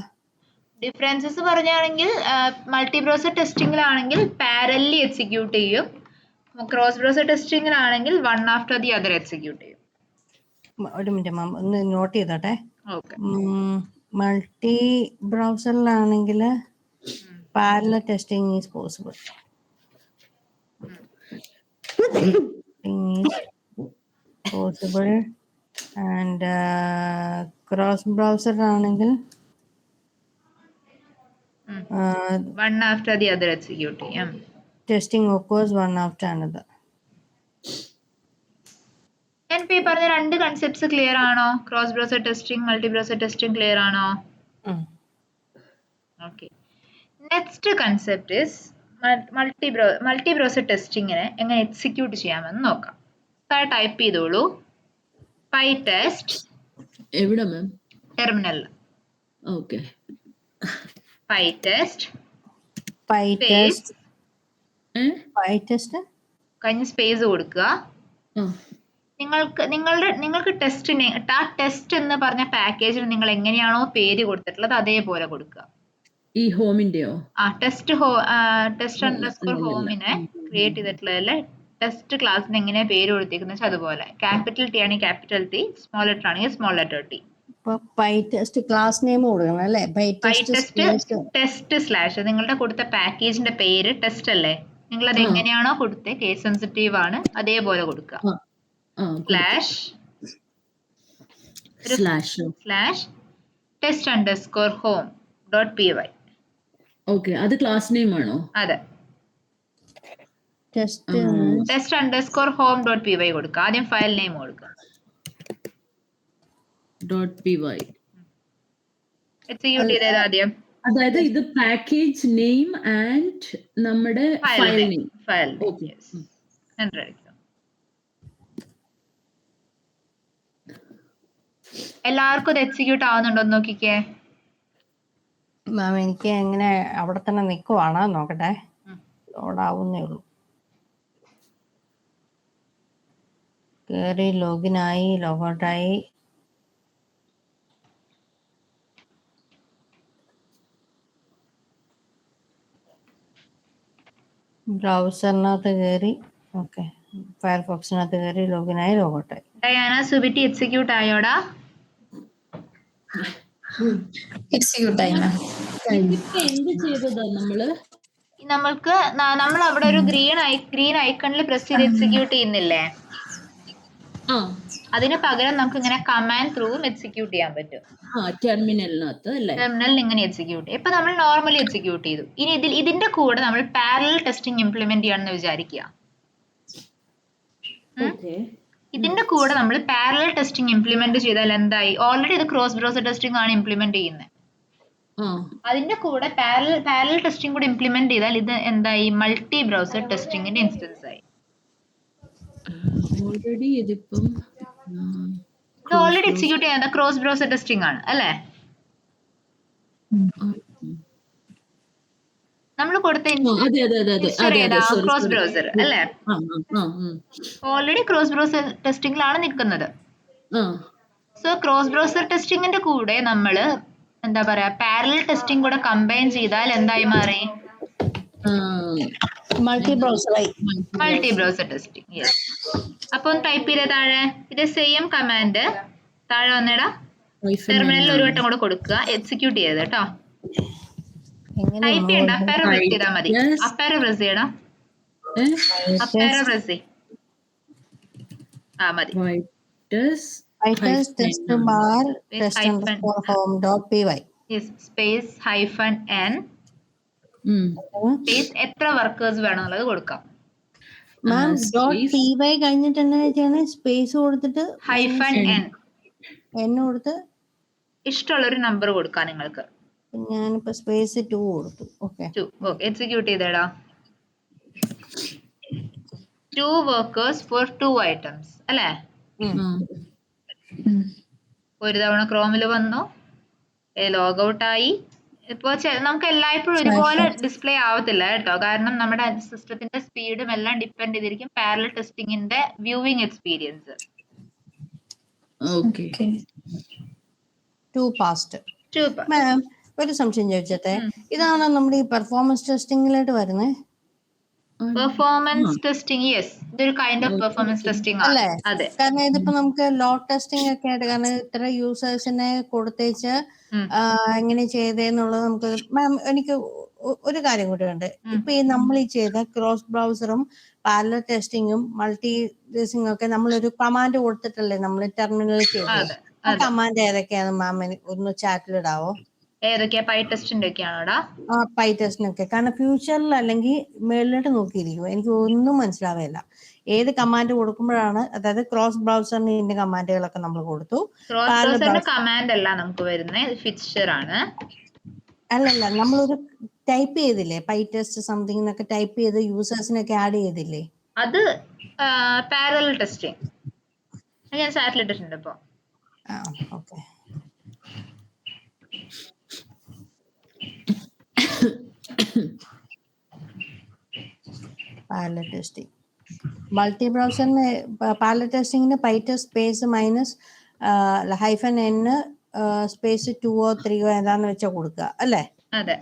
ഡിഫറൻസസ് പറഞ്ഞാണെങ്കിൽ മൾട്ടി ബ്രൗസർ ടെസ്റ്റിംഗിലാണെങ്കിൽ പാരലലി എക്സിക്യൂട്ട് ചെയ്യും, ക്രോസ് ബ്രൗസർ ടെസ്റ്റിംഗിലാണെങ്കിൽ one after the other execute ചെയ്യും. ഒരു മിനിറ്റ് മാം, ഒന്ന് നോട്ട് ചെയ്തോട്ടെ. ഓക്കെ. മൾട്ടി ബ്രൗസറിലാണെങ്കിൽ parallel testing is possible. And cross ബ്രൗസറിലാണെങ്കിൽ one after the other execute ചെയ്യും. testing occurs one after another. ഞാനിപ്പോ ഈ പറഞ്ഞ രണ്ട് കൺസെപ്റ്റ്സ് ക്ലിയർ ആണോ? Cross browser testing, multi browser testing clear ആണോ? Okay. Next concept is multi browser ടെസ്റ്റിങ്ങിനെ എങ്ങനെ എക്സിക്യൂട്ട് ചെയ്യാമെന്ന് നോക്കാം. ടൈപ്പ് ചെയ്തോളൂ, പൈടെസ്റ്റ്. എവിടെ മാം? ടെർമിനലിൽ. ഓക്കെ. പൈടെസ്റ്റ് കഴിഞ്ഞ സ്പേസ് കൊടുക്കുക, നിങ്ങൾക്ക് ടെസ്റ്റിനെ ആ ടെസ്റ്റ് എന്ന് പറഞ്ഞ പാക്കേജിന് നിങ്ങൾ എങ്ങനെയാണോ പേര് കൊടുത്തിട്ടുള്ളത് അതേപോലെ കൊടുക്കുക. ഈ ഹോമിന്റെയോ? ടെസ്റ്റ് അണ്ടർസ്കോർ ഹോമിനെ ക്രിയേറ്റ് ചെയ്തിട്ടുള്ളതല്ലേ ടെസ്റ്റ് ക്ലാസ്സിന് എങ്ങനെയാ പേര് കൊടുത്തിരിക്കുന്നത് വെച്ചാൽ അതുപോലെ ക്യാപിറ്റൽ ടി ആണെങ്കിൽ ക്യാപിറ്റൽ ടി, സ്മോൾ ലെറ്റർ ആണെങ്കിൽ small letter T. Pi test class name കൊടുക്കണം അല്ലേ? ടെസ്റ്റ് സ്ലാഷ് നിങ്ങളുടെ കൊടുത്ത പാക്കേജിന്റെ പേര് ടെസ്റ്റ് അല്ലേ, നിങ്ങൾ അത് എങ്ങനെയാണോ കൊടുത്തത് കേസ് സെൻസിറ്റീവ് ആണ് അതേപോലെ കൊടുക്കുക. Slash test underscore home dot P Y. Okay, അത് ക്ലാസ് നെയിം ആണോ? അതെ, test test underscore home dot P Y കൊടുക്കുക. ആദ്യം ഫയൽ നെയിം കൊടുക്കുക. .py. എക്സിക്യൂട്ട് ചെയ്തത് ആദ്യം. അതായത് ഇത് പാക്കേജ് നെയിം ആൻഡ് നമ്മുടെ ഫയൽ നെയിം. എല്ലാവർക്കും ഇത് എക്സിക്യൂട്ട് ആവുന്നുണ്ടോ നോക്കിക്കേ. മാം എനിക്ക് എങ്ങനെ അവിടെ തന്നെ നിൽക്കുവാണ്, നോക്കട്ടെ. ലോഡാവുന്നേ ഉള്ളൂ. കയറി ലോഗിനായി, ലോഗൗട്ടായി. ബ്രൗസറിനകത്ത് കയറി, ഓക്കെ, ഫയർഫോക്സിനകത്ത് കയറി ലോഗിനായി, ലോഗൗട്ടായി. ഡയാന സുബിറ്റി എക്സിക്യൂട്ട് ആയോടാ? എക്സിക്യൂട്ട് ആയി മാം. എന്ത് ചെയ്തതാ നമ്മൾ അവിടെ ഒരു ഗ്രീൻ ഐക്കണിൽ പ്രസ് ചെയ്ത് എക്സിക്യൂട്ട് ചെയ്യുന്നില്ലേ, അതിന് പകരം നമുക്ക് ഇങ്ങനെ കമാൻഡ് ത്രൂവും എക്സിക്യൂട്ട് ചെയ്യാൻ പറ്റും. ടെർമിനലിനകത്ത് അല്ലേ? ടെർമിനലിൽ ഇങ്ങനെ എക്സിക്യൂട്ട് ചെയ്യും. ഇപ്പൊ നമ്മൾ നോർമലി എക്സിക്യൂട്ട് ചെയ്തു. ഇനി ഇതിന്റെ കൂടെ നമ്മൾ പാരലൽ ടെസ്റ്റിംഗ് ഇംപ്ലിമെന്റ് ചെയ്യണമെന്ന് വിചാരിക്കുക. ഇതിന്റെ കൂടെ നമ്മൾ പാരലൽ ടെസ്റ്റിംഗ് ഇംപ്ലിമെന്റ് ചെയ്താൽ എന്തായി? ഓൾറെഡി ഇത് ക്രോസ് ബ്രൗസർ ടെസ്റ്റിംഗ് ആണ് ഇംപ്ലിമെന്റ് ചെയ്യുന്നത്. അതിന്റെ കൂടെ പാരലൽ ടെസ്റ്റിംഗ് കൂടെ ഇംപ്ലിമെന്റ് ചെയ്താൽ ഇത് എന്തായി? മൾട്ടി ബ്രൗസർ ടെസ്റ്റിംഗിന്റെ ഇൻസ്റ്റൻസ് ആയി. ഓൾറെഡി ഇതിപ്പം ഇത് ഓൾറെഡി എക്സിക്യൂട്ട് ചെയ്യുന്ന ക്രോസ് ബ്രൗസർ ടെസ്റ്റിംഗ് ആണ് അല്ലേ? നമ്മൾ കൊടുത്ത ക്രോസ് ബ്രൗസർ അല്ലേ? ഓൾറെഡി ക്രോസ് ബ്രൗസർ ടെസ്റ്റിംഗിലാണ് നിൽക്കുന്നത്. സോ ക്രോസ് ബ്രൗസർ ടെസ്റ്റിംഗിന്റെ കൂടെ നമ്മൾ എന്താ പറയാ പാരലൽ ടെസ്റ്റിംഗ് കൂടെ കമ്പൈൻ ചെയ്താൽ എന്തായി മാറി? Multi browser testing. യെസ്. അപ്പൊ ടൈപ്പ് ചെയ്ത താഴെ ഇത് സെയിം കമാൻഡ് താഴെ വന്നിടാ ടെർമിനലിൽ ഒരു വട്ടം കൂടെ കൊടുക്കുക, എക്സിക്യൂട്ട് ചെയ്ത് കേട്ടോ. ടൈപ്പ് ചെയ്യണ്ട, അപ്പാരോ പ്രസ് ചെയ്താൽ മതി. അപ്പാരോ പ്രസ് ചെയ്യണം, അപ്പാരോ പ്രസ് ചെയ്. മതി. സ്പേസ് ഹൈഫൻ n സ്പേസ് എത്ര വർക്കേഴ്സ് വേണമെന്നുള്ളത് കൊടുക്കാം. കഴിഞ്ഞിട്ട് എന്താ ചെയ്യണേ? സ്പേസ് കൊടുത്തിട്ട് ഹൈഫൻ n കൊടുത്ത് ഇഷ്ടമുള്ളൊരു നമ്പർ കൊടുക്കാം നിങ്ങൾക്ക്. ഞാനിപ്പോ സ്പേസ് 2 കൊടുത്തു. ഓക്കെ, എക്സിക്യൂട്ട് ചെയ്തേടാ. 2 വർക്കേഴ്സ് ഫോർ 2 ഐറ്റംസ് അല്ലേ? ഒരു തവണ ക്രോമിൽ വന്നു, ലോഗൗട്ട് ആയി. ഇപ്പോ നമുക്ക് എല്ലായ്പ്പോഴും ഒരുപോലെ ഡിസ്പ്ലേ ആവത്തില്ല കേട്ടോ, കാരണം നമ്മുടെ സിസ്റ്റത്തിന്റെ സ്പീഡും എല്ലാം ഡിപ്പെൻഡ് ചെയ്തിരിക്കും പാരലൽ ടെസ്റ്റിംഗിന്റെ വ്യൂവിംഗ് എക്സ്പീരിയൻസ്. മാം ഒരു സംശയം ചോദിച്ചട്ടെ, ഇതാണ് നമ്മുടെ ഈ പെർഫോമൻസ് ടെസ്റ്റിംഗിലായിട്ട് വരുന്നത്? പെർഫോമൻസ് ടെസ്റ്റിംഗ്, യെസ്, ഇതൊരു കൈൻഡ് ഓഫ് പെർഫോമൻസ് ടെസ്റ്റിംഗ് അല്ലേ? അതെ. കാരണം ഇതിപ്പോ നമുക്ക് ലോഡ് ടെസ്റ്റിംഗ് ഒക്കെ ആയിട്ട്, കാരണം ഇത്ര യൂസേഴ്സിനെ കൊടുത്തേച്ച് എങ്ങനെ ചെയ്തേന്നുള്ളത് നമുക്ക്. മാം എനിക്ക് ഒരു കാര്യം കൂടി ഉണ്ട്. ഇപ്പൊ ഈ നമ്മൾ ഈ ചെയ്ത ക്രോസ് ബ്രൗസറും പാരലൽ ടെസ്റ്റിംഗും മൾട്ടി ടെസ്റ്റിംഗും ഒക്കെ നമ്മളൊരു കമാൻഡ് കൊടുത്തിട്ടല്ലേ നമ്മൾ ടെർമിനലിൽ ചെയ്തത്? ആ കമാൻഡ് ഏതൊക്കെയാണ് മാം ഒന്ന് ചാറ്റിലിടാവോ? ഏതൊക്കെയാ? പൈ ടെസ്റ്റിന്റെ ഒക്കെയാണോടാ? പൈ ടെസ്റ്റിനൊക്കെ. കാരണം ഫ്യൂച്ചറിൽ അല്ലെങ്കിൽ മേളിലോട്ട് നോക്കിയിരിക്കും, എനിക്ക് ഒന്നും മനസ്സിലാവില്ല ഏത് കമാൻഡ് കൊടുക്കുമ്പോഴാണ്. അതായത് ക്രോസ് ബ്രൗസറിന് ഇതിന്റെ കമാൻഡുകളൊക്കെ നമ്മൾ കൊടുത്തു. കമാൻഡ് അല്ല നമുക്ക് വരുന്നത്, ഫിക്സ്ചർ ആണ്. അല്ലല്ല, നമ്മളൊരു ടൈപ്പ് ചെയ്തില്ലേ, പൈ ടെസ്റ്റ് സംതിങ് എന്നൊക്കെ ടൈപ്പ് ചെയ്ത് യൂസേഴ്സിനൊക്കെ ആഡ് ചെയ്തില്ലേ? അത് പാരലൽ ടെസ്റ്റിംഗ് ഞാൻ ചാറ്റിൽ ഇട്ടിട്ടുണ്ട് ഇപ്പൊ. ഓക്കെ. പാരലൽ ടെസ്റ്റിംഗ് മൾട്ടി ബ്രൗസറിന് പാരലൽ ടെസ്റ്റിങ്ങിന് pytest space minus hyphen n space 2 or 3 ഏതാന്ന് വെച്ചാൽ കൊടുക്കുക അല്ലേ? അതെ.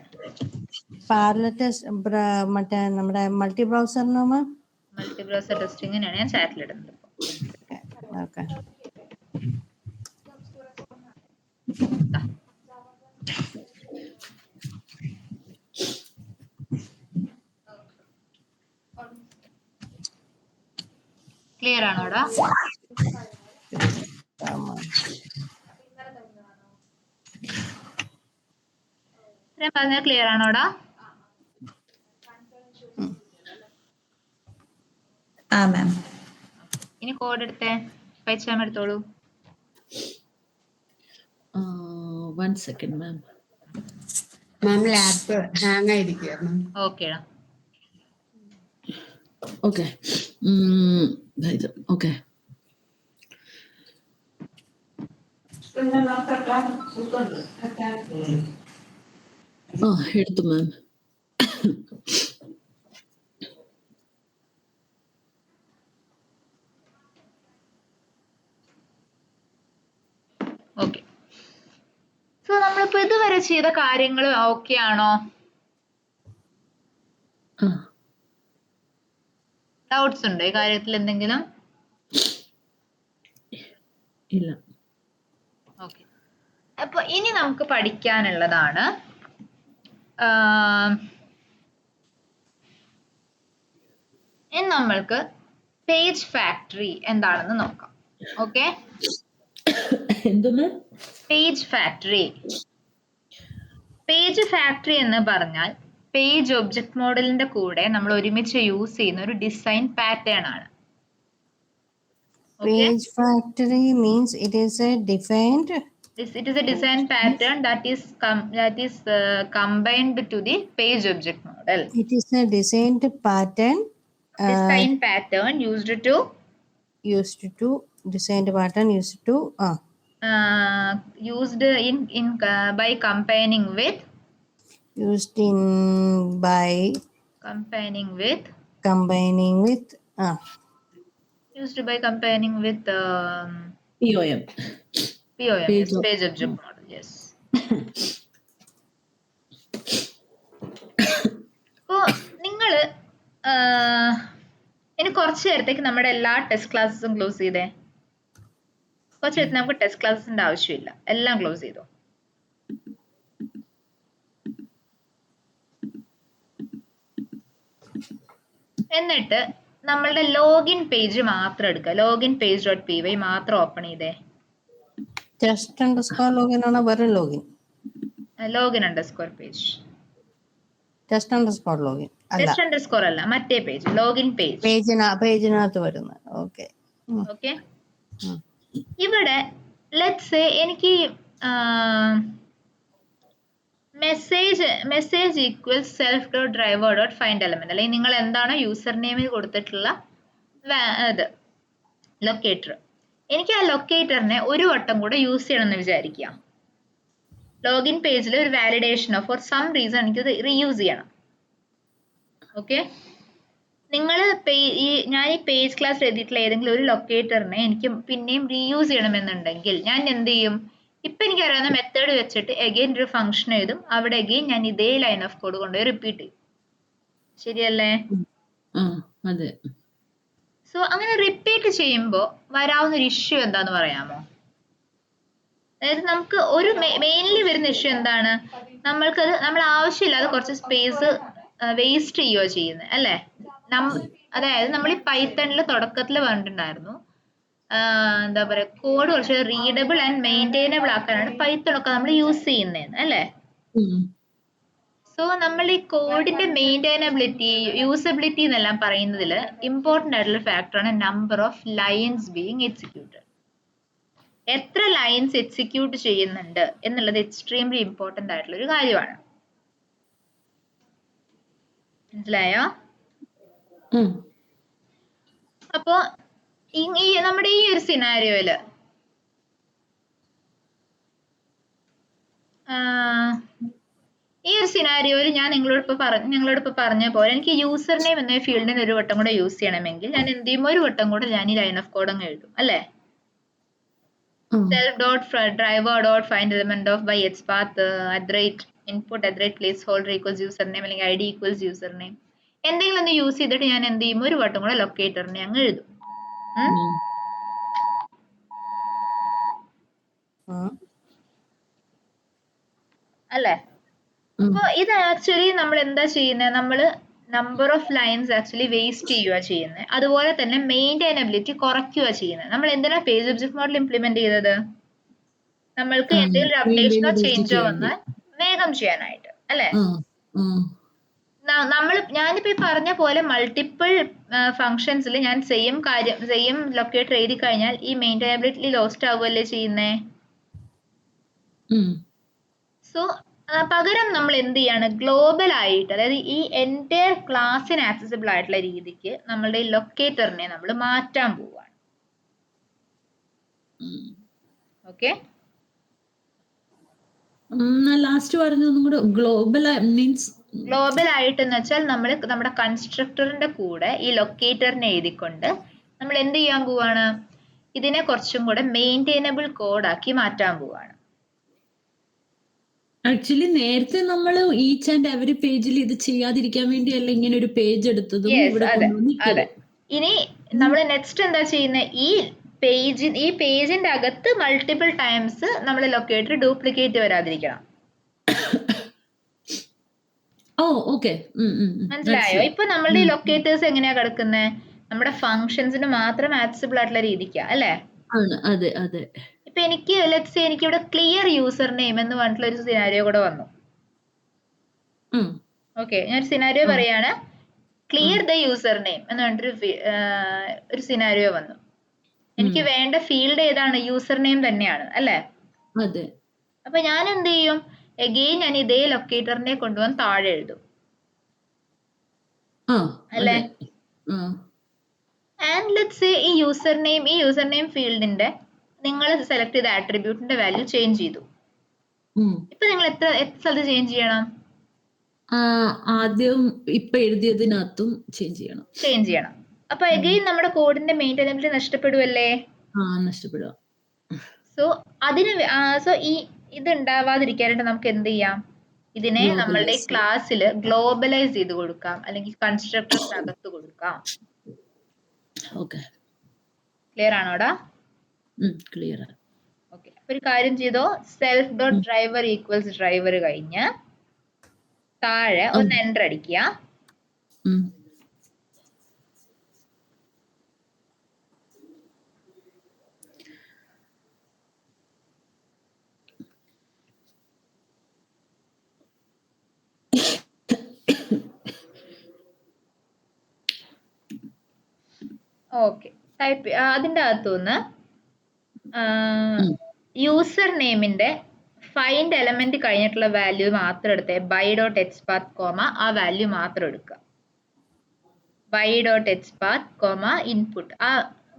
പാരലൽ ടെസ്റ്റ് മറ്റേ നമ്മുടെ മൾട്ടി ബ്രൗസറിന് മൾട്ടി ബ്രൗസർ ടെസ്റ്റിങ്ങിനാണ് ഞാൻ ചാറ്റിലിടുന്നത്. ഓക്കെ. ക്ലിയർ ആണോടാ? ഞാൻ പറഞ്ഞത് ക്ലിയർ ആണോടാ? ആ മാം. ഇനി കോഡ് എടുത്തേ, പൈച്ചാം എടുത്തോളൂ. 1 second മാം. മാം ലാപ്പ് ഹാങ് ആയിരിക്കുകയാണ്. ഓക്കേടാ. ഓക്കെ. ഓക്കെ. എടുത്തു മാം. ഓക്കെ. സോ നമ്മളിപ്പോ ഇതുവരെ ചെയ്ത കാര്യങ്ങൾ ഓക്കെ ആണോ? ഡൗട്ട്സ് ഉണ്ടോ ഈ കാര്യത്തിൽ എന്തെങ്കിലും? ഇല്ല. ഓക്കെ. അപ്പൊ ഇനി നമുക്ക് പഠിക്കാനുള്ളതാണ് ഇനി നമ്മൾക്ക് പേജ് ഫാക്ടറി എന്താണെന്ന് നോക്കാം. ഓക്കെ. എന്ത് ma'am? Page factory. Page factory എന്ന് പറഞ്ഞാൽ പേജ് ഒബ്ജക്ട് മോഡലിന്റെ കൂടെ നമ്മൾ ഒരുമിച്ച് യൂസ് ചെയ്യുന്ന ഒരു ഡിസൈൻ പാറ്റേൺ ആണ്. Page factory means it is a defined. It is a design pattern that is combined to the page object model. It is a designed pattern. Design pattern used Designed pattern used to used in by combining with used in by combining with used by combining with POM. POM, Page yes, page object model, yes. അപ്പോൾ നിങ്ങൾ ഇനി കുറച്ച് നേരത്തേക്ക് നമ്മുടെ എല്ലാ test ക്ലാസ്സും close ചെയ്തേ. കുറച്ച് നേരത്തെ നമുക്ക് ടെസ്റ്റ് ക്ലാസ്സിന്റെ ആവശ്യമില്ല, എല്ലാം ക്ലോസ് ചെയ്തോ. എന്നിട്ട് നമ്മളുടെ ലോഗിൻ പേജ് മാത്രം എടുക്കുക. ലോഗിൻ പേജ് ഡോട്ട് py മാത്രം ഓപ്പൺ ചെയ്തേ. ടെസ്റ്റ് അണ്ടർസ്കോർ ലോഗിൻ ആണ് വെറും login. Login underscore page. Test underscore login അല്ല. ടെസ്റ്റ് അണ്ടർസ്കോർ അല്ല, മറ്റേ പേജ്, ലോഗിൻ പേജ്. പേജിനകത്ത് വരുന്നത്. ഓക്കെ. ഓക്കെ. ഇവിടെ ലെറ്റ്സ് സേ എനിക്ക് message equals self dot driver dot find element, അല്ലെങ്കിൽ നിങ്ങൾ എന്താണോ യൂസർ നെയിമിൽ കൊടുത്തിട്ടുള്ള ഇത് ലൊക്കേറ്റർ, എനിക്ക് ആ ലൊക്കേറ്ററിനെ ഒരു വട്ടം കൂടെ യൂസ് ചെയ്യണമെന്ന് വിചാരിക്കുക. ലോഗിൻ പേജിൽ ഒരു വാലിഡേഷനോ ഫോർ സം റീസൺ എനിക്കത് റീയൂസ് ചെയ്യണം. ഓക്കെ. നിങ്ങൾ ഞാൻ ഈ പേജ് ക്ലാസ് എഴുതിയിട്ടുള്ള ഏതെങ്കിലും ഒരു ലൊക്കേറ്ററിനെ എനിക്ക് പിന്നെയും റീയൂസ് ചെയ്യണമെന്നുണ്ടെങ്കിൽ ഞാൻ എന്ത് ചെയ്യും? ഇപ്പൊ എനിക്ക് അറിയാവുന്ന മെത്തേഡ് വെച്ചിട്ട് എഗെയിൻ ഒരു ഫംഗ്ഷൻ എഴുതും. അവിടെ എഗെയിൻ ഞാൻ ഇതേ ലൈൻ ഓഫ് കോഡ് കൊണ്ടുപോയി റിപ്പീറ്റ് ചെയ്യും. ശരിയല്ലേ? അതെ. സോ അങ്ങനെ റിപ്പീറ്റ് ചെയ്യുമ്പോൾ വരാവുന്ന ഒരു ഇഷ്യൂ എന്താന്ന് പറയാമോ? അതായത് നമുക്ക് ഒരു മെയിൻലി വരുന്ന ഇഷ്യൂ എന്താണ്? നമ്മൾക്കത് നമ്മൾ ആവശ്യമില്ലാതെ കുറച്ച് സ്പേസ് വേസ്റ്റ് ചെയ്യുകയോ ചെയ്യുന്നത് അല്ലേ? അതായത് നമ്മൾ ഈ പൈത്തണിൽ തുടക്കത്തിൽ പറഞ്ഞിട്ടുണ്ടായിരുന്നു, എന്താ പറയുക, കോഡ് കുറച്ച് റീഡബിൾ ആൻഡ് മെയിൻറ്റൈനബിൾ ആക്കാനാണ് പൈത്തൺ ഒക്കെ നമ്മൾ യൂസ് ചെയ്യുന്നതെന്ന് അല്ലേ? സോ നമ്മൾ ഈ കോഡിന്റെ മെയിൻറ്റൈനബിലിറ്റി, യൂസബിലിറ്റി എന്നെല്ലാം പറയുന്നതിൽ ഇമ്പോർട്ടൻ്റ് ആയിട്ടുള്ള ഫാക്ടറാണ് number of lines being executed. എത്ര ലൈൻസ് എക്സിക്യൂട്ട് ചെയ്യുന്നുണ്ട് എന്നുള്ളത് എക്സ്ട്രീംലി ഇമ്പോർട്ടൻ്റ് ആയിട്ടുള്ള ഒരു കാര്യമാണ്. മനസ്സിലായോ? അപ്പോ നമ്മുടെ ഈ ഒരു സിനാരിയോയില് ഈ ഒരു സിനാരിയോയിൽ ഞാൻ നിങ്ങളോട് പറഞ്ഞ പോലെ എനിക്ക് യൂസർ നെയിം എന്ന ഫീൽഡിന് ഒരു വട്ടം കൂടെ യൂസ് ചെയ്യണമെങ്കിൽ ഞാൻ എന്ത് ചെയ്യും, ഒരു വട്ടം കൂടെ ഞാൻ ഈ ലൈൻ ഓഫ് കോഡ് അങ്ങ് എഴുതും അല്ലേ. Self dot driver dot find element of by H path input place holder equals user name അല്ലെങ്കിൽ ഐഡി ഈക്വൽസ് യൂസർ നെയിം എന്തെങ്കിലും ഒന്ന് യൂസ് ചെയ്തിട്ട് ഞാൻ എന്ത് ചെയ്യും, ഒരു വട്ടം കൂടെ ലൊക്കേറ്ററിനെ അങ്ങ് എഴുതും. അല്ലേ? അപ്പൊ ഇത് ആക്ച്വലി നമ്മൾ എന്താ ചെയ്യുന്നത്, നമ്മള് number of lines actually waste ചെയ്യുക ചെയ്യുന്നത്. അതുപോലെ തന്നെ മെയിൻറ്റൈനബിലിറ്റി കുറയ്ക്കുക ചെയ്യുന്നത്. നമ്മൾ എന്തിനാ പേജ് ഒബ്ജക്ട് മോഡൽ ഇംപ്ലിമെന്റ് ചെയ്തത്? നമ്മൾക്ക് എന്തെങ്കിലും അപ്ഡേഷനോ ചേഞ്ചോ വന്നാൽ വേഗം ചെയ്യാനായിട്ട് അല്ലെ. ഞാനിപ്പോ പറഞ്ഞ പോലെ മൾട്ടിപ്പിൾ ഫങ്ഷൻസിൽ ഞാൻ സെയിം ലൊക്കേറ്റർ എഴുതി കഴിഞ്ഞാൽ ഈ മെയിൻറ്റൈനബിലിറ്റി ലോസ്റ്റ് ആവുകയല്ലേ ചെയ്യുന്നേ. സോ പകരം നമ്മൾ എന്ത് ചെയ്യാണ്, ഗ്ലോബൽ ആയിട്ട്, അതായത് ഈ എൻറ്റയർ ക്ലാസ്സിന് ആക്സസിബിൾ ആയിട്ടുള്ള രീതിക്ക് നമ്മളുടെ ഈ ലൊക്കേറ്ററിനെ നമ്മൾ മാറ്റാൻ പോവാണ്. ഓക്കെ, ലാസ്റ്റ് പറഞ്ഞതൊന്നും കൂടെ. ഗ്ലോബൽ മീൻസ് ഗ്ലോബൽ ആയിട്ട് എന്ന് വെച്ചാൽ നമ്മൾ നമ്മുടെ കൺസ്ട്രക്ടറിന്റെ കൂടെ ഈ ലൊക്കേറ്ററിനെ എഴുതിക്കൊണ്ട് നമ്മൾ എന്ത് ചെയ്യാൻ പോവാണ്, ഇതിനെ കുറച്ചും കൂടെ മെയിൻറ്റൈനബിൾ കോഡാക്കി മാറ്റാൻ പോവാണ്. ആക്ച്വലി നേരത്തെ നമ്മൾ ഈച്ച് ആൻഡ് എവറി പേജിൽ ഇത് ചെയ്യാതിരിക്കാൻ വേണ്ടിയല്ല ഇങ്ങനെ ഒരു പേജ് എടുത്തതും ഇവിടെ അതെ. ഇനി നമ്മൾ നെക്സ്റ്റ് എന്താ ചെയ്യുന്നത്, ഈ പേജിന്റെ അകത്ത് മൾട്ടിപ്പിൾ ടൈംസ് നമ്മൾ ലൊക്കേറ്റർ ഡ്യൂപ്ലിക്കേറ്റ് വരാതിരിക്കണം. മനസ്സിലായോ? ഇപ്പൊ നമ്മളുടെ ഈ ലൊക്കേറ്റേഴ്സ് എങ്ങനെയാ കിടക്കുന്നത്, നമ്മുടെ ഫങ്ഷൻസിന് മാത്രം ആക്സസിബിൾ ആയിട്ടുള്ള രീതിക്കാ അല്ലെ. ഇപ്പൊ എനിക്ക് ഇവിടെ ക്ലിയർ യൂസർ നെയിം എന്ന് പറഞ്ഞിട്ടുള്ള ഒരു സിനാരിയോ കൂടെ വന്നു. ഓക്കെ, ഞാൻ ഒരു സിനാരിയോ പറയാണ്, ക്ലിയർ ദ യൂസർ നെയിം എന്ന് പറഞ്ഞിട്ടൊരു സിനാരിയോ വന്നു. എനിക്ക് വേണ്ട ഫീൽഡ് ഏതാണ്, യൂസർ നെയിം തന്നെയാണ് അല്ലെ. അപ്പൊ ഞാൻ എന്ത് ചെയ്യും, എഗെയിൻ ഞാൻ ഇതേ ലൊക്കേറ്ററിനെ കൊണ്ടുവന്ന് താഴെ എഴുതും അല്ലെ. ആൻഡ് ലെറ്റ്സ് സേ ഈ യൂസർ നെയിം ഫീൽഡിന്റെ നിങ്ങൾ സെലക്ട് ചെയ്ത ആട്രിബ്യൂട്ടിന്റെ വാല്യൂ ചേഞ്ച് ചെയ്തു. ഇപ്പൊ നിങ്ങൾ എത്ര സ്ഥലത്ത് ചേഞ്ച് ചെയ്യണം? ആദ്യം ഇപ്പൊ എഴുതിയതിനകത്തും ചേഞ്ച് ചെയ്യണം. അപ്പൊ എഗെയിൻ നമ്മുടെ കോഡിന്റെ മെയിൻറ്റൈനബിലിറ്റി നഷ്ടപ്പെടുവല്ലേ. നഷ്ടപ്പെടുക. സോ ഇത് ഉണ്ടാവാതിരിക്കാനായിട്ട് നമുക്ക് എന്ത് ചെയ്യാം, ഇതിനെ നമ്മളുടെ ക്ലാസ്സിൽ ഗ്ലോബലൈസ് ചെയ്ത് കൊടുക്കാം, അല്ലെങ്കിൽ കൺസ്ട്രക്ടറിനകത്ത് കൊടുക്കാം. ക്ലിയർ ആണോടാ? ക്ലിയർ. ഓക്കെ, അപ്പൊ ഒരു കാര്യം ചെയ്തോ, self dot driver equals driver കഴിഞ്ഞ് താഴെ ഒന്ന് എൻ്റർ അടിക്കുക. ഓക്കെ, ടൈപ്പ് അതിൻ്റെ അകത്തുനിന്ന് യൂസർ നെയിമിന്റെ ഫൈൻഡ് എലമെന്റ് കഴിഞ്ഞിട്ടുള്ള വാല്യൂ മാത്രം എടുത്തേ. By dot H path comma ആ വാല്യൂ മാത്രം എടുക്കുക. By dot H path comma input, ആ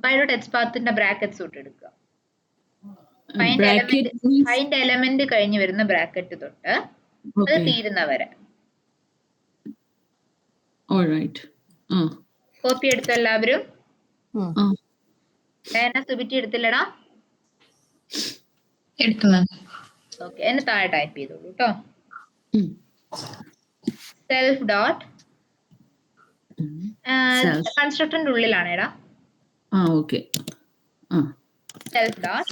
ബൈ ഡോട്ട് എച്ച് പാത്തിന്റെ ബ്രാക്കറ്റ്സ് തൊട്ട് എടുക്കുക. ഫൈൻഡ് എലമെന്റ് കഴിഞ്ഞ് വരുന്ന ബ്രാക്കറ്റ് തൊട്ട് അത് തീരുന്നവരെ. കോപ്പി എടുത്തു എല്ലാവരും? സുബിറ്റി എടുത്തില്ലടാ? ഓക്കെ, എന്നെ താഴെ ടൈപ്പ് ചെയ്തോളൂ കേട്ടോ. സെൽഫ് ഡോട്ട് കൺസ്ട്രക്ടറിന്റെ ഉള്ളിലാണ് എടാ. Self dot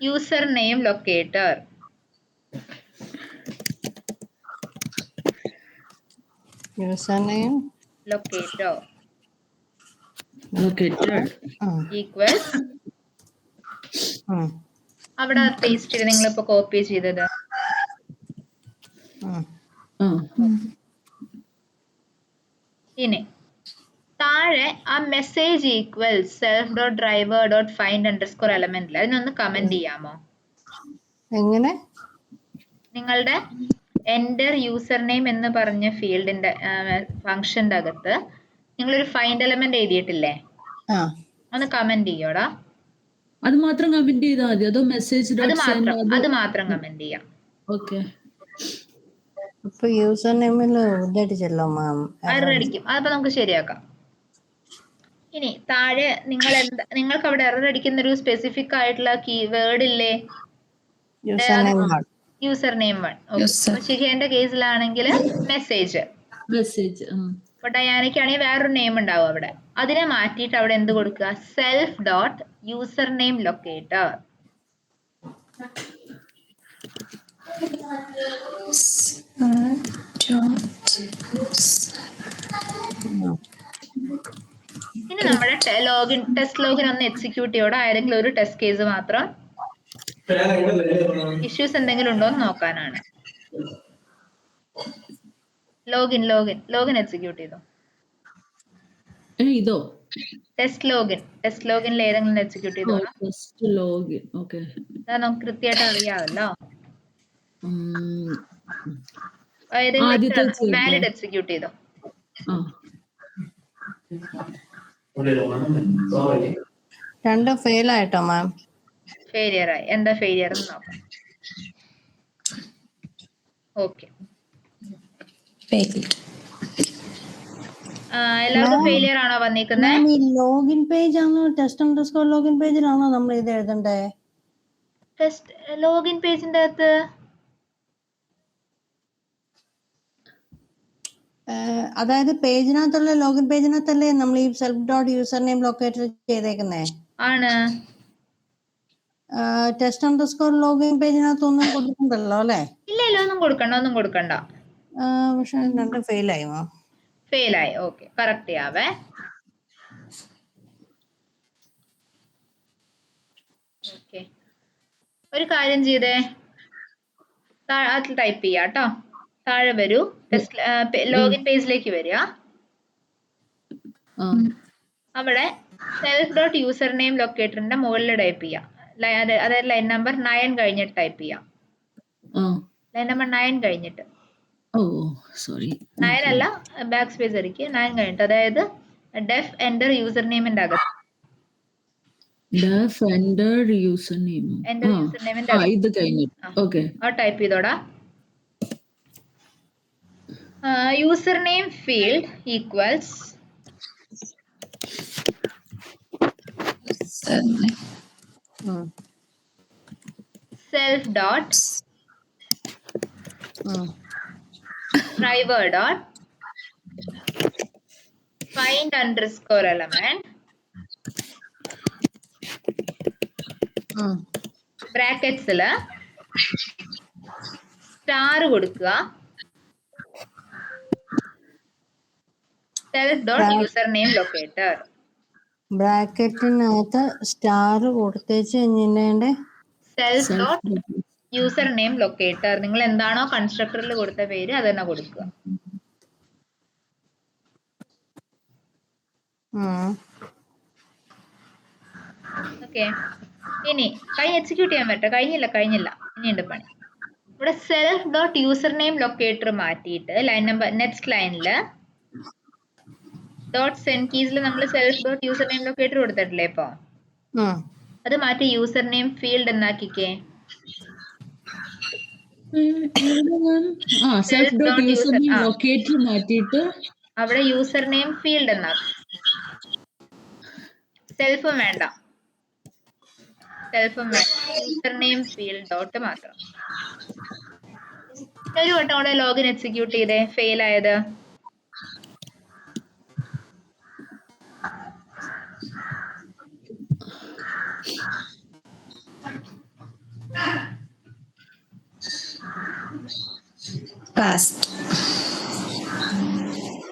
user name locator. username locator equals അവിടെ പേസ്റ്റ് ചെയ്ത് നിങ്ങൾ ഇപ്പൊ കോപ്പി ചെയ്തത്. ഇനി താഴെ ആ message equal self dot driver dot find underscore എലമെന്റിൽ അതിനൊന്ന് കമന്റ് ചെയ്യാമോ? എങ്ങനെ? നിങ്ങളുടെ എൻ്റർ യൂസർ നെയിം എന്ന് പറഞ്ഞ ഫീൽഡിന്റെ ഫംഗ്ഷന്റെ അകത്ത് നിങ്ങളൊരു ഫൈൻഡ് എലമെന്റ് എഴുതിയിട്ടില്ലേ? ആ ഒന്ന് കമന്റ് ചെയ്യോടാ. അത് മാത്രം കമന്റ് ചെയ്താൽ മതി അതോ മെസ്സേജ് അത് മാത്രം കമന്റ് ചെയ്യാം. ഓക്കെ. അപ്പൊ യൂസർ നെയിമിൽ ഇതടിച്ചല്ലോ മാം. എറർ അടിക്കും. അതപ്പോ നമുക്ക് ശരിയാക്കാം. ഇനി താഴെ നിങ്ങൾക്ക് അവിടെ എറർ അടിക്കുന്ന ഒരു സ്പെസിഫിക് ആയിട്ടുള്ള കീവേഡ് ഇല്ലേ? User name user name 1. ശിഖേന്റെ കേസിലാണെങ്കിൽ മെസ്സേജ്. അപ്പൊ ഡയാനയ്ക്കാണെങ്കിൽ വേറൊരു നെയിം ഉണ്ടാവും അവിടെ. അതിനെ മാറ്റിയിട്ട് അവിടെ എന്ത് കൊടുക്കുക? Self dot user name locator. ഇനി നമ്മുടെ ടെസ്റ്റ് ലോഗിൻ ഒന്ന് എക്സിക്യൂട്ട് ചെയ്യോടെ. ആരെങ്കിലും ഒരു ടെസ്റ്റ് കേസ് മാത്രം. ഇഷ്യൂസ് എന്തെങ്കിലും ഉണ്ടോ എന്ന് നോക്കാനാണ്. ലോഗിൻ എക്സിക്യൂട്ട് ചെയ്തോ. ഇതോ ടെസ്റ്റ് ലോഗിനിൽ ഏതെങ്കിലും എക്സിക്യൂട്ട് ചെയ്തോ. നമുക്ക് കൃത്യമായിട്ട് അറിയാമല്ലോ. വാലിഡ് എക്സിക്യൂട്ട് ചെയ്തോ. രണ്ടും ഫെയിൽ ആയിട്ടോ മാം. ഫെയിലിയർ ആയി. എന്താ ഫെയിലിയർ എന്ന് നോക്കാം. ഓക്കെ, എല്ലാവർക്കും ഫെയിലിയർ ആണോ വന്നിരിക്കുന്നത്? ഈ ലോഗിൻ പേജ് ആണോ ടെസ്റ്റ് ലോഗിൻ പേജിലാണോ നമ്മൾ ഇത് എഴുതണ്ടേ? ടെസ്റ്റ് ലോഗിൻ പേജിന്റെ അകത്ത് അതായത് പേജിനകത്തുള്ള ലോഗിൻ പേജിനകത്തല്ലേ നമ്മൾ ഈ self dot user name locator ചെയ്തേക്കുന്നേ? ആണ്. ടെസ്റ്റ് ലോഗിൻ പേജിനകത്ത് ഒന്നും കൊടുക്കണ്ടല്ലോ അല്ലേ? ഇല്ല, ഒന്നും കൊടുക്കണ്ട. പക്ഷെ രണ്ടും ഫെയിലായി മാം. ഫെയിലായി. ഓക്കെ, കറക്റ്റ് ചെയ്യാവേ. ഓക്കെ, ഒരു കാര്യം ചെയ്തേ, ടൈപ്പ് ചെയ്യാട്ടോ. താഴെ വരൂ, ലോഗിൻ പേജിലേക്ക് വരിക. അവിടെ സെൽഫ് ഡോട്ട് യൂസർ നെയിം ലൊക്കേറ്ററിന്റെ മുകളിൽ ടൈപ്പ് ചെയ്യാം. അതായത് ലൈൻ നമ്പർ 9 കഴിഞ്ഞിട്ട് ടൈപ്പ് ചെയ്യാം. ലൈൻ നമ്പർ 9 കഴിഞ്ഞിട്ട്. 9 അല്ല, ബാക്ക് സ്പേസ് അടിക്കുക. 9 കഴിഞ്ഞിട്ട്, അതായത് ഡെഫ് എൻ്റർ യൂസർ നെയിമിന്റെ അകത്ത്. ടൈപ്പ് ചെയ്തോടാ. User name field equals self dot driver dot find underscore element ബ്രാക്കറ്റ്സില് സ്റ്റാർ കൊടുക്കുക. Self dot user name locator. ബ്രാക്കറ്റിനകത്ത് സ്റ്റാർ കൊടുത്തേച്ച് കഴിഞ്ഞിട്ട് self dot user name locator. നിങ്ങൾ എന്താണോ കൺസ്ട്രക്ടറിൽ കൊടുത്ത പേര് അത് തന്നെ കൊടുക്കുക. ഓക്കെ, ഇനി എക്സിക്യൂട്ട് ചെയ്യാൻ പറ്റ. കഴിഞ്ഞില്ല, ഇനിയുണ്ട് പണി. ഇവിടെ self dot user name locator മാറ്റിയിട്ട് ലൈൻ നമ്പർ നെക്സ്റ്റ് ലൈനില് ഡോട്ട് സെൻഡ് കീസിൽ നമ്മൾ self dot user name locator കൊടുത്തിട്ടില്ലേ ഇപ്പൊ? അത് മാറ്റി യൂസർ നെയിം ഫീൽഡ് എന്നാക്കിക്കേ. അവിടെ യൂസർ നെയിം ഫീൽഡ് എന്നാക്കും. സെൽഫും വേണ്ട, യൂസർ നെയിം ഫീൽഡ് ഡോട്ട് മാത്രം. ഒരു വട്ടം കൂടെ ലോഗിൻ എക്സിക്യൂട്ട് ചെയ്തേ. ഫെയിൽ ആയത്.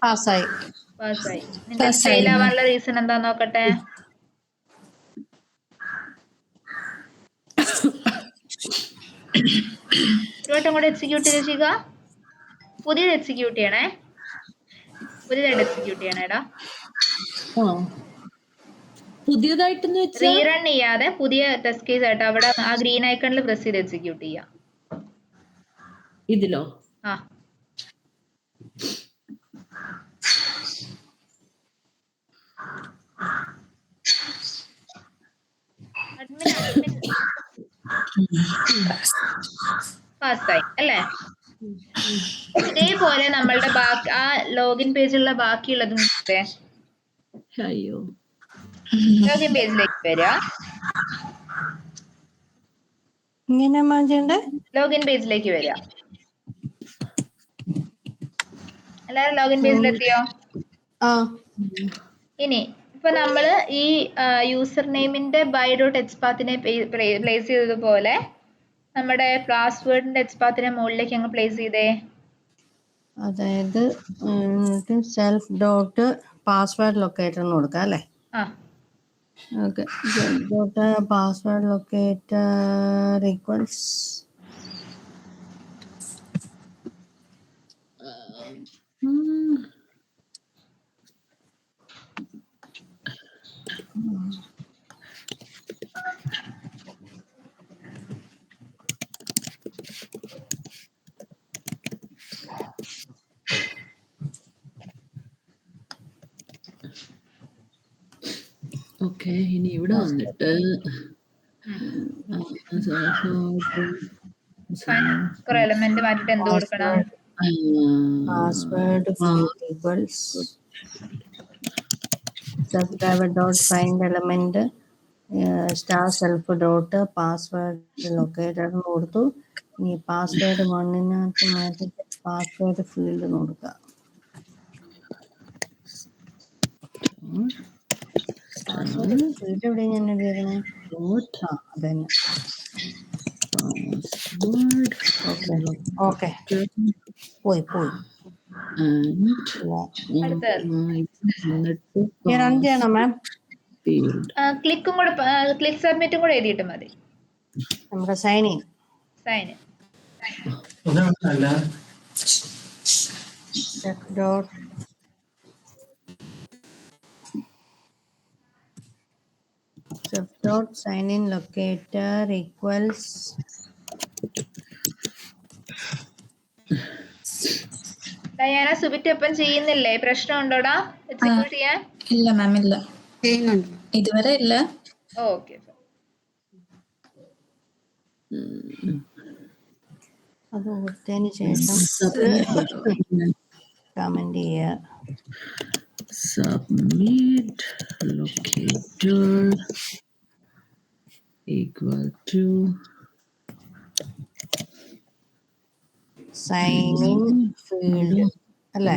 പാസ്സായി. നിന്റെ ഫെയിൽ ആവാനുള്ള റീസൺ എന്താ നോക്കട്ടെ. ഒരു വട്ടം കൂടെ എക്സിക്യൂട്ട് ചെയ്ത് ചെയ്യുക. പുതിയതായിട്ട് എക്സിക്യൂട്ട് ചെയ്യണേടാ. റീറൺ ചെയ്യാതെ പുതിയ ടെസ്റ്റ് കേസ് ആയിട്ട് അവിടെ ആ ഗ്രീൻ ഐക്കണിൽ പ്രസ് ചെയ്ത് എക്സിക്യൂട്ട് ചെയ്യാം. ഇതിലോ? അഡ്മിൻ പാസ്സായി അല്ലേ? ഇതേപോലെ നമ്മളുടെ ബാക്കി ആ ലോഗിൻ പേജിലുള്ള ബാക്കിയുള്ളതും അയ്യോ ലോഗിൻ പേജിലേക്ക് വരിക. ഇങ്ങനെ മാറ്റേണ്ടേ? ലോഗിൻ പേജിലേക്ക് വരിക. എല്ലാരും ലോഗിൻ പേജിലെത്തിയോ? ആ ഇനി ഇപ്പൊ നമ്മള് ഈ യൂസർ നെയിമിന്റെ by.hpathനെ പ്ലേസ് ചെയ്തതുപോലെ നമ്മുടെ പാസ്വേഡിന്റെ hpathനെ മുകളിലേക്ക് അങ്ങ് പ്ലേസ് ചെയ്തേ. അതായത് സെൽഫ് ഡോട്ട് പാസ്വേഡ് ലൊക്കേറ്റർ എന്ന് കൊടുക്കാം അല്ലേ? ആ okay. Dot password locator equals okay. ഇനി ഇവിടെ വന്നിട്ട് കുറെ എലമെന്റ് മാറ്റിട്ട് എന്ത് കൊടുക്കണം? Password equals subscriber dot find element star self dot password locator എന്ന് കൊടുത്തു. ഇനി പാസ്വേഡ് 1 മാറ്റിട്ട് പാസ്വേഡ് ഫീൽഡ് കൊടുക്കുക. പാസ്വേഡ് ഫീൽഡ് എവിടെ ഞാൻ എഴുതിയിരുന്നത്? അതന്നെ. ഓക്കെ പോയി റൺ ചെയ്യണം മാം. ക്ലിക്കും കൂടെ ക്ലിക്ക് സബ്മിറ്റും കൂടെ എഴുതിയിട്ട് മതി. നമ്മുടെ sign in dot dot sign in locator equals Diana സുബിറ്റ് ഒപ്പം ചെയ്യുന്നില്ലേ? പ്രശ്നം ഉണ്ടോടാ എക്സിക്യൂട്ട് ചെയ്യാൻ? ഇല്ല മാം ഇല്ല, ചെയ്യുന്നുണ്ട്. ഇതുവരെ ഇല്ല. ഓക്കെ അത് കൊടുത്തതിന് ശേഷം കമന്റ് ചെയ്യുക. Submit locator equal to sign in field അല്ലേ?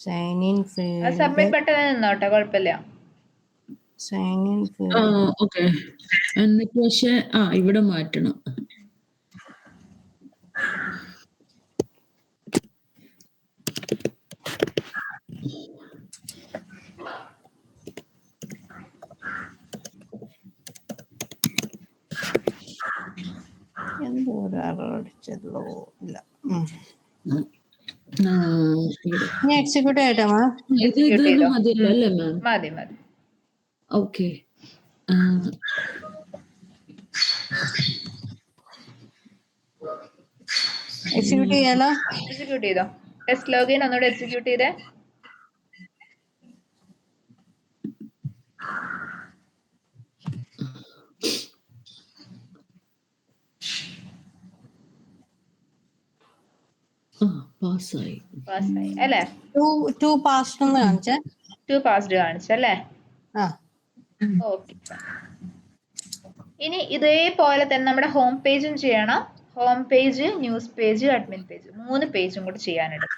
Sign in field submit button നിന്നോട്ടെ, കുഴപ്പമില്ല. Sign in field okay. എന്നിട്ട് പക്ഷെ ഇവിടെ മാറ്റണം. എന്തോ അടിച്ചല്ലോ. ഇല്ല ഞാൻ എക്സിക്യൂട്ട് ചെയ്യട്ടെ മാം. ഇത് മതിയല്ലോ അല്ലേ മാം? മതി മതി. ഓക്കെ. എക്സിക്യൂട്ട് ചെയ്യാലോ? എക്സിക്യൂട്ട് ചെയ്തോ. ടെസ്റ്റ് ലോഗിൻ ഒന്നുകൂടെ എക്സിക്യൂട്ട് ചെയ്തേ. പാസ്സായി അല്ലേ? 2 പാസ്ഡ് എന്ന് കാണിച്ചേ. 2 പാസ്ഡ് കാണിച്ചല്ലേ? ആ ഓക്കെ. ഇനി ഇതേപോലെ തന്നെ നമ്മുടെ ഹോം പേജും ചെയ്യണം. Home page, news page, admin page 3 പേജും കൂടി ചെയ്യാനുണ്ട്.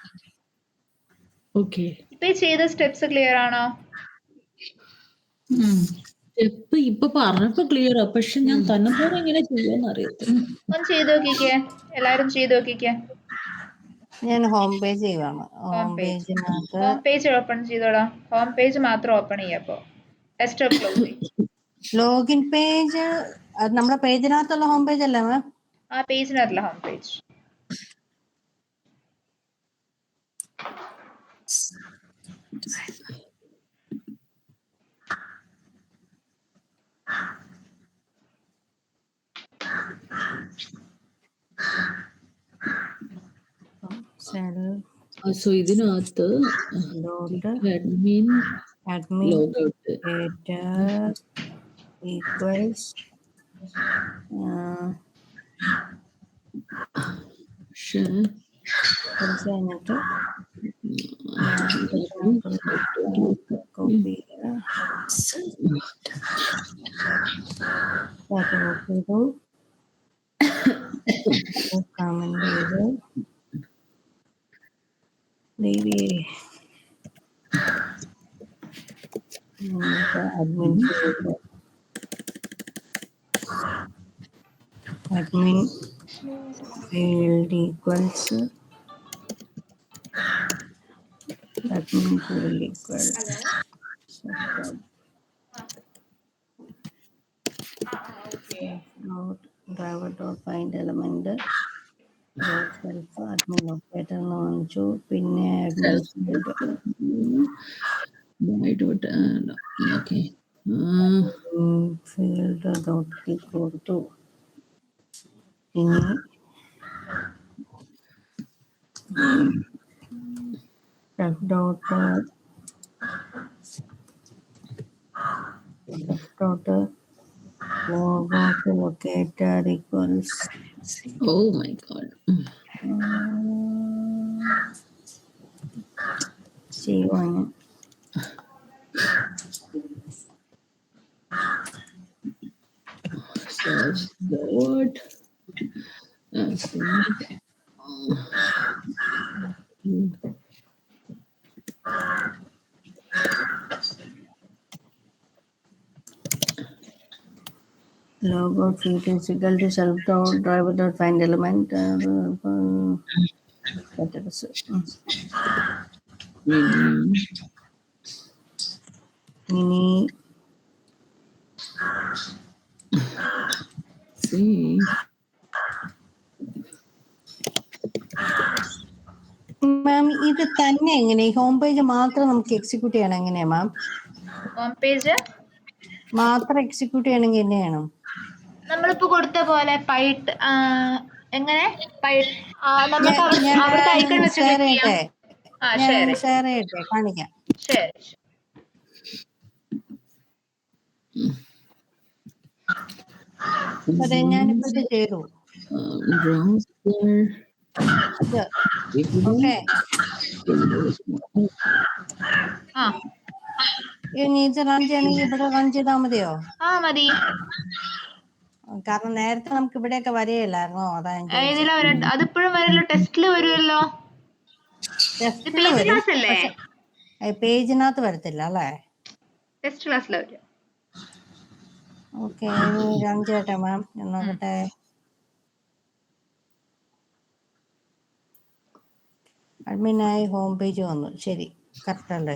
ഓക്കെ. ഇപ്പൊ ഈ ചെയ്ത സ്റ്റെപ്സ് ക്ലിയർ ആണോ? ഇപ്പൊ പറഞ്ഞപ്പോ ക്ലിയറാ, പക്ഷെ ഞാൻ തന്നെ പോലെ എങ്ങനെ ചെയ്യാന്ന് അറിയത്തില്ല. ഒന്ന് ചെയ്ത് നോക്കിക്കേ, എല്ലാരും ചെയ്ത് നോക്കിക്കേ. ഞാൻ ഹോം പേജ് ചെയ്യുവാണ്. ഹോം പേജ് ഓപ്പൺ ചെയ്തോളാം. ഹോം പേജ് മാത്രം ഓപ്പൺ ചെയ്യാപ്പോ. ഡെസ്ക്ടോപ്പ് ക്ലോസ് ചെയ്യും. ലോഗിൻ പേജ് നമ്മുടെ പേജിനകത്തുള്ള ഹോം പേജ് അല്ലേ മാം? ആ പേജിനകത്തുള്ള ഹോം പേജ്. സോ ഇതിനകത്ത് അഡ്മിൻ ലോഗൗട്ട് equals Share. കുറച്ച് കഴിഞ്ഞിട്ട് കോപ്പി ചെയ്തു കമന്റ് ചെയ്തു admin field equals admin field equal not driver dot find element self admin operator എന്ന് കാണിച്ചു പിന്നെ admin field Okay. field dot click കൊടുത്തു ഇനി dot located equals Oh my God. C1 Search the word. logout field is equal to self dot driver dot find element mini See. മാം ഇത് തന്നെ എങ്ങനെ home page മാത്രം നമുക്ക് execute ചെയ്യണം എങ്ങനെയാ ma'am home page മാത്രം എക്സിക്യൂട്ട് ചെയ്യണമെങ്കിൽ എങ്ങനെയാണ് നമ്മളിപ്പോ കൊടുത്ത പോലെ പൈട്ട് എങ്ങനെ നമുക്ക് അവിടുത്തെ ഐക്കൺ വെച്ച് ഷെയർ ക്ലിക്ക് ചെയ്യാം. ചെയ്യട്ടെ ഞാൻ ഷെയർ ചെയ്യട്ടെ കാണിക്കാം ശരി അതെ ഞാനിപ്പോ ഇത് ചെയ്തു ഓക്കെ ഇനി ഇത് റൺ ചെയ്യണമെങ്കിൽ ഇവിടെ റൺ ചെയ്താൽ മതിയോ മതി. കാരണം നേരത്തെ നമുക്ക് ഇവിടെയൊക്കെ വരികയില്ലായിരുന്നോ അതാ അതിപ്പോഴും വരുമല്ലോ, ടെസ്റ്റില് വരുമല്ലോ. പേജിനകത്ത് വരത്തില്ല അല്ലേ? ടെസ്റ്റ് ക്ലാസ്സിൽ വരും. ഓക്കെ റൺ ചെയ്യട്ടെ മാം നോക്കട്ടെ. അഡ്മിനായി ഹോം പേജ് വന്നു. ശരി, കറക്റ്റ് അല്ലേ?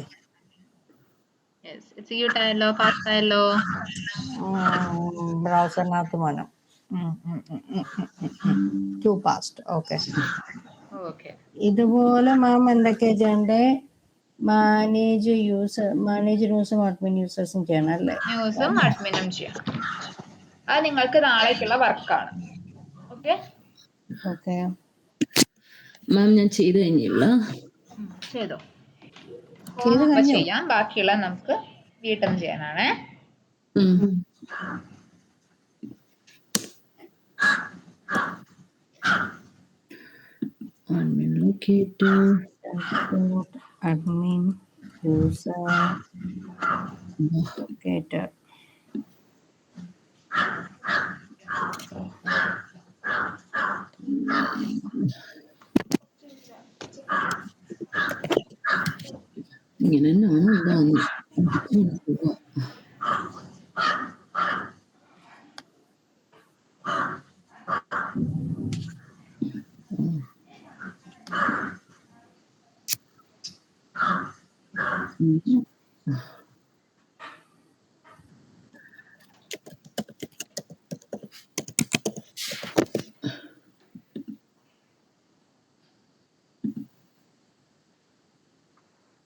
എക്സിക്യൂട്ട് ആയല്ലോ, പാസ് ആയല്ലോ. ബ്രൗസറിനകത്ത് വേണം. To paste. ഓക്കെ. ഇതുപോലെ മാം എന്തൊക്കെയാ ചെയ്യണ്ടേ? മാനേജ് ന്യൂസും അഡ്മിൻ യൂസേഴ്സും ചെയ്യണം അല്ലേ? ന്യൂസും അഡ്മിനും ചെയ്യണം. അത് നിങ്ങൾക്ക് നാളേക്കുള്ള വർക്കാണ്. ഓക്കെ ഓക്കെ മാം ഞാൻ ചെയ്ത് കഴിഞ്ഞില്ല. ചെയ്തോ? കഴിഞ്ഞു. ചെയ്യാം. ബാക്കിയുള്ള നമുക്ക് വീട്ടിൽ നിന്ന് ചെയ്യാനാണേ. Admin locator. Admin user locator. ഇങ്ങനെ തന്നെയാണോ ഇതാന്ന്?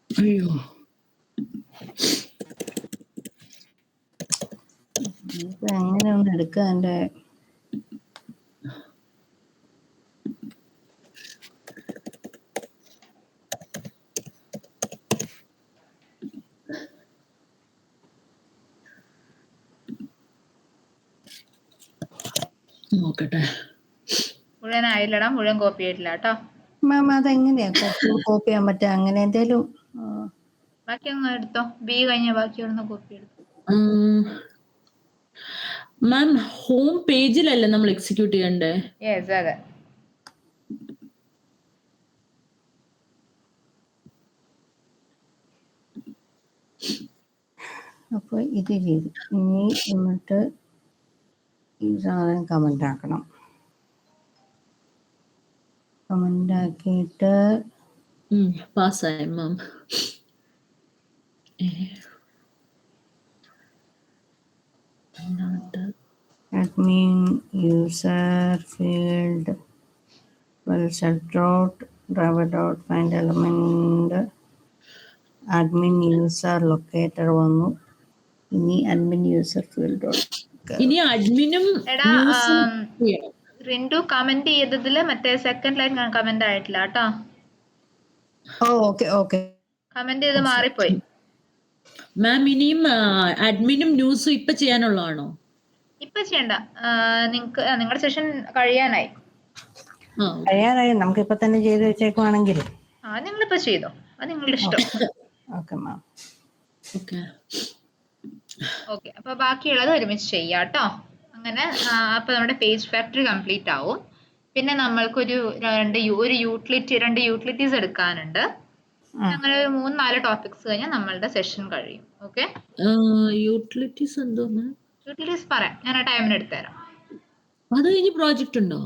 അയ്യോ, എങ്ങനെ ഒന്ന് എടുക്കുക എൻ്റെ നോക്കട്ടെ. മുഴുവനായില്ലടാ, മുഴുവൻ കോപ്പി ആയിട്ടില്ല കേട്ടോ. മാം അതെങ്ങനെയാ കോപ്പി ചെയ്യാൻ പറ്റുക? അങ്ങനെ എന്തേലും ബാക്കി അങ്ങ് എടുത്തോ, ബി കഴിഞ്ഞ ബാക്കി ഒന്ന് കോപ്പി എടുത്തോ. മാം ഹോം പേജിലല്ലേ നമ്മൾ എക്സിക്യൂട്ട് ചെയ്യണ്ടേ? യെസ്, അതെ. അപ്പൊ ഇത് ചെയ്തു. ഇനി എന്നിട്ട് ഈ സാധനം കമന്റ് ആക്കണം. കമന്റ് ആക്കിയിട്ട് പാസ്സായി മാം. admin user field will set dot driver dot find element admin user locator വന്നു. ഇനി admin user field dot ഇനി അഡ്മിനും എടാ റിൻഡു കമന്റ് ചെയ്തതില് മറ്റേ സെക്കൻഡ് ലൈൻ കമന്റ് ആയിട്ടില്ല കേട്ടോ. ഓക്കെ ഓക്കെ കമന്റ് ചെയ്ത് മാറിപ്പോയി. മാം ഇനിയും അഡ്മിനും ന്യൂസും ഇപ്പൊ ചെയ്യാനുള്ളതാണോ? ഇപ്പൊ ചെയ്യണ്ട, നിങ്ങക്ക് നിങ്ങളുടെ സെഷൻ കഴിയാനായി. കഴിയാറായി, നമുക്ക് ഇപ്പൊ തന്നെ ചെയ്ത് വെച്ചേക്കുവാണെങ്കിൽ. നിങ്ങളിപ്പോ ചെയ്തോ, അത് നിങ്ങളുടെ ഇഷ്ടം. Okay ma'am. ഓക്കെ, അപ്പൊ ബാക്കിയുള്ളത് ഒരുമിച്ച് ചെയ്യാം കേട്ടോ. അങ്ങനെ അപ്പൊ നമ്മുടെ പേജ് ഫാക്ടറി കംപ്ലീറ്റ് ആവും. പിന്നെ നമ്മൾക്കൊരു രണ്ട് യൂട്ടിലിറ്റീസ് എടുക്കാനുണ്ട്. അങ്ങനെ ഒരു 3-4 ടോപ്പിക്സ് കഴിഞ്ഞാൽ നമ്മളുടെ സെഷൻ കഴിയും. ഓക്കെ, യൂട്ടിലിറ്റീസ് എന്തോ? യൂട്ടിലിറ്റീസ് പറയാം, ഞാൻ ആ ടൈമിന് എടുത്തുതരാം. അത് കഴിഞ്ഞ് പ്രോജക്റ്റ് ഉണ്ടോ?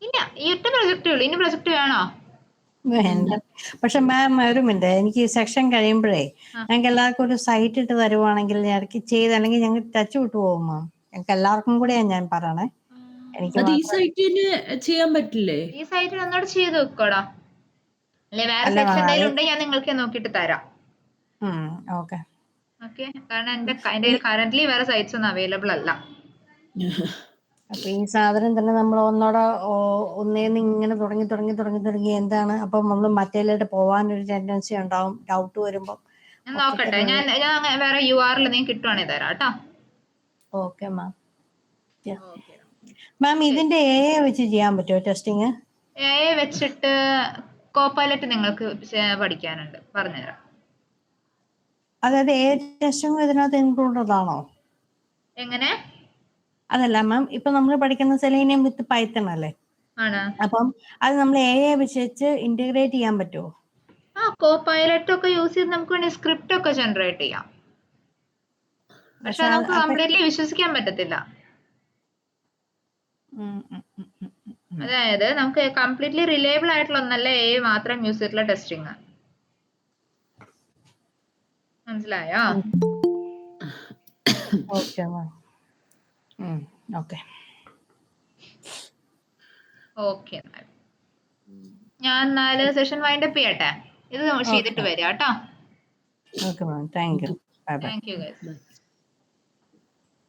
ഇല്ല, ഈ ഒറ്റ പ്രൊജക്റ്റേ ഉള്ളൂ. ഇനി പ്രൊജക്ട് വേണോ? വേണ്ട. പക്ഷെ മാം ഒരു മിനിറ്റ്, എനിക്ക് ഈ സെക്ഷൻ കഴിയുമ്പോഴേ ഞങ്ങൾക്ക് എല്ലാവർക്കും ഒരു സൈറ്റ് ഇട്ട് തരുവാണെങ്കിൽ ഇടയ്ക്ക് ചെയ്ത്, അല്ലെങ്കിൽ ഞങ്ങൾ ടച്ച് വിട്ടു പോകും മാം. ഞങ്ങൾക്ക് എല്ലാവർക്കും കൂടെയാണ് ഞാൻ പറയണേ. എനിക്ക് ഈ സൈറ്റിന് ചെയ്യാൻ പറ്റില്ലേ? ഈ സൈറ്റിൽ ഒന്നോട് ചെയ്ത് വെക്കോടാ, അല്ലെ വേറെ സെറ്റ് എന്തെങ്കിലും ഉണ്ടെങ്കിൽ ഞാൻ നിങ്ങൾക്ക് നോക്കിയിട്ട് തരാം. ഓക്കെ ഓക്കെ, കാരണം എന്റെ കറന്റ്ലി വേറെ സൈറ്റ്സ് ഒന്നും അവൈലബിൾ അല്ല. അപ്പൊ ഈ സാധനം തന്നെ നമ്മൾ ഒന്നേന്ന് ഇങ്ങനെ തുടങ്ങി എന്താണ്, അപ്പൊ നമ്മൾ മറ്റേലോട്ട് പോവാനൊരു ടെൻഡൻസി ഉണ്ടാവും, ഡൗട്ട് വരുമ്പോ. ഞാൻ നോക്കട്ടെ, ഞാൻ വേറെ URL എന്തെങ്കിലും കിട്ടുവാണെങ്കിൽ തരാം കേട്ടോ. Okay ma'am. മാം ഇതിന്റെ വെച്ച് ചെയ്യാൻ പറ്റുമോ ടെസ്റ്റിങ്? വെച്ചിട്ട് കോപ്പൈലറ്റ് നിങ്ങൾക്ക് പഠിക്കാനുണ്ട്, പറഞ്ഞുതരാം. അതായത് ടെസ്റ്റിംഗ് ഇതിനകത്ത് ഇൻക്ലൂഡഡ് ആണോ? എങ്ങനെ? അതല്ല മാം, ഇപ്പൊ നമ്മൾ പഠിക്കുന്ന സെലീനിയം വിത്ത് പൈത്തൺ അല്ലേ? ആണ്. അപ്പം അത് നമ്മൾ വെച്ച് ഇന്റഗ്രേറ്റ് ചെയ്യാൻ പറ്റുമോ? കോപ്പൈലറ്റ് ഒക്കെ യൂസ് ചെയ്ത് നമുക്ക് വേണ്ടി സ്ക്രിപ്റ്റ് ഒക്കെ ജനറേറ്റ് ചെയ്യാം. പക്ഷെ നമുക്ക് കംപ്ലീറ്റ്ലി വിശ്വസിക്കാൻ പറ്റത്തില്ല. അതായത് നമുക്ക് കംപ്ലീറ്റ്ലി റിലയബിൾ ആയിട്ടുള്ള ഒന്നല്ല മാത്രം യൂസ് ചെയ്തിട്ടുള്ള ടെസ്റ്റിംഗ്. മനസ്സിലായോ? Okay ma'am. ഓക്കെ, ഞാൻ 4 സെഷൻ വൈൻഡപ്പ് ചെയ്യട്ടെ. ഇത് ചെയ്തിട്ട് വരാം കേട്ടോ. Okay ma'am, thank you. Thank you guys.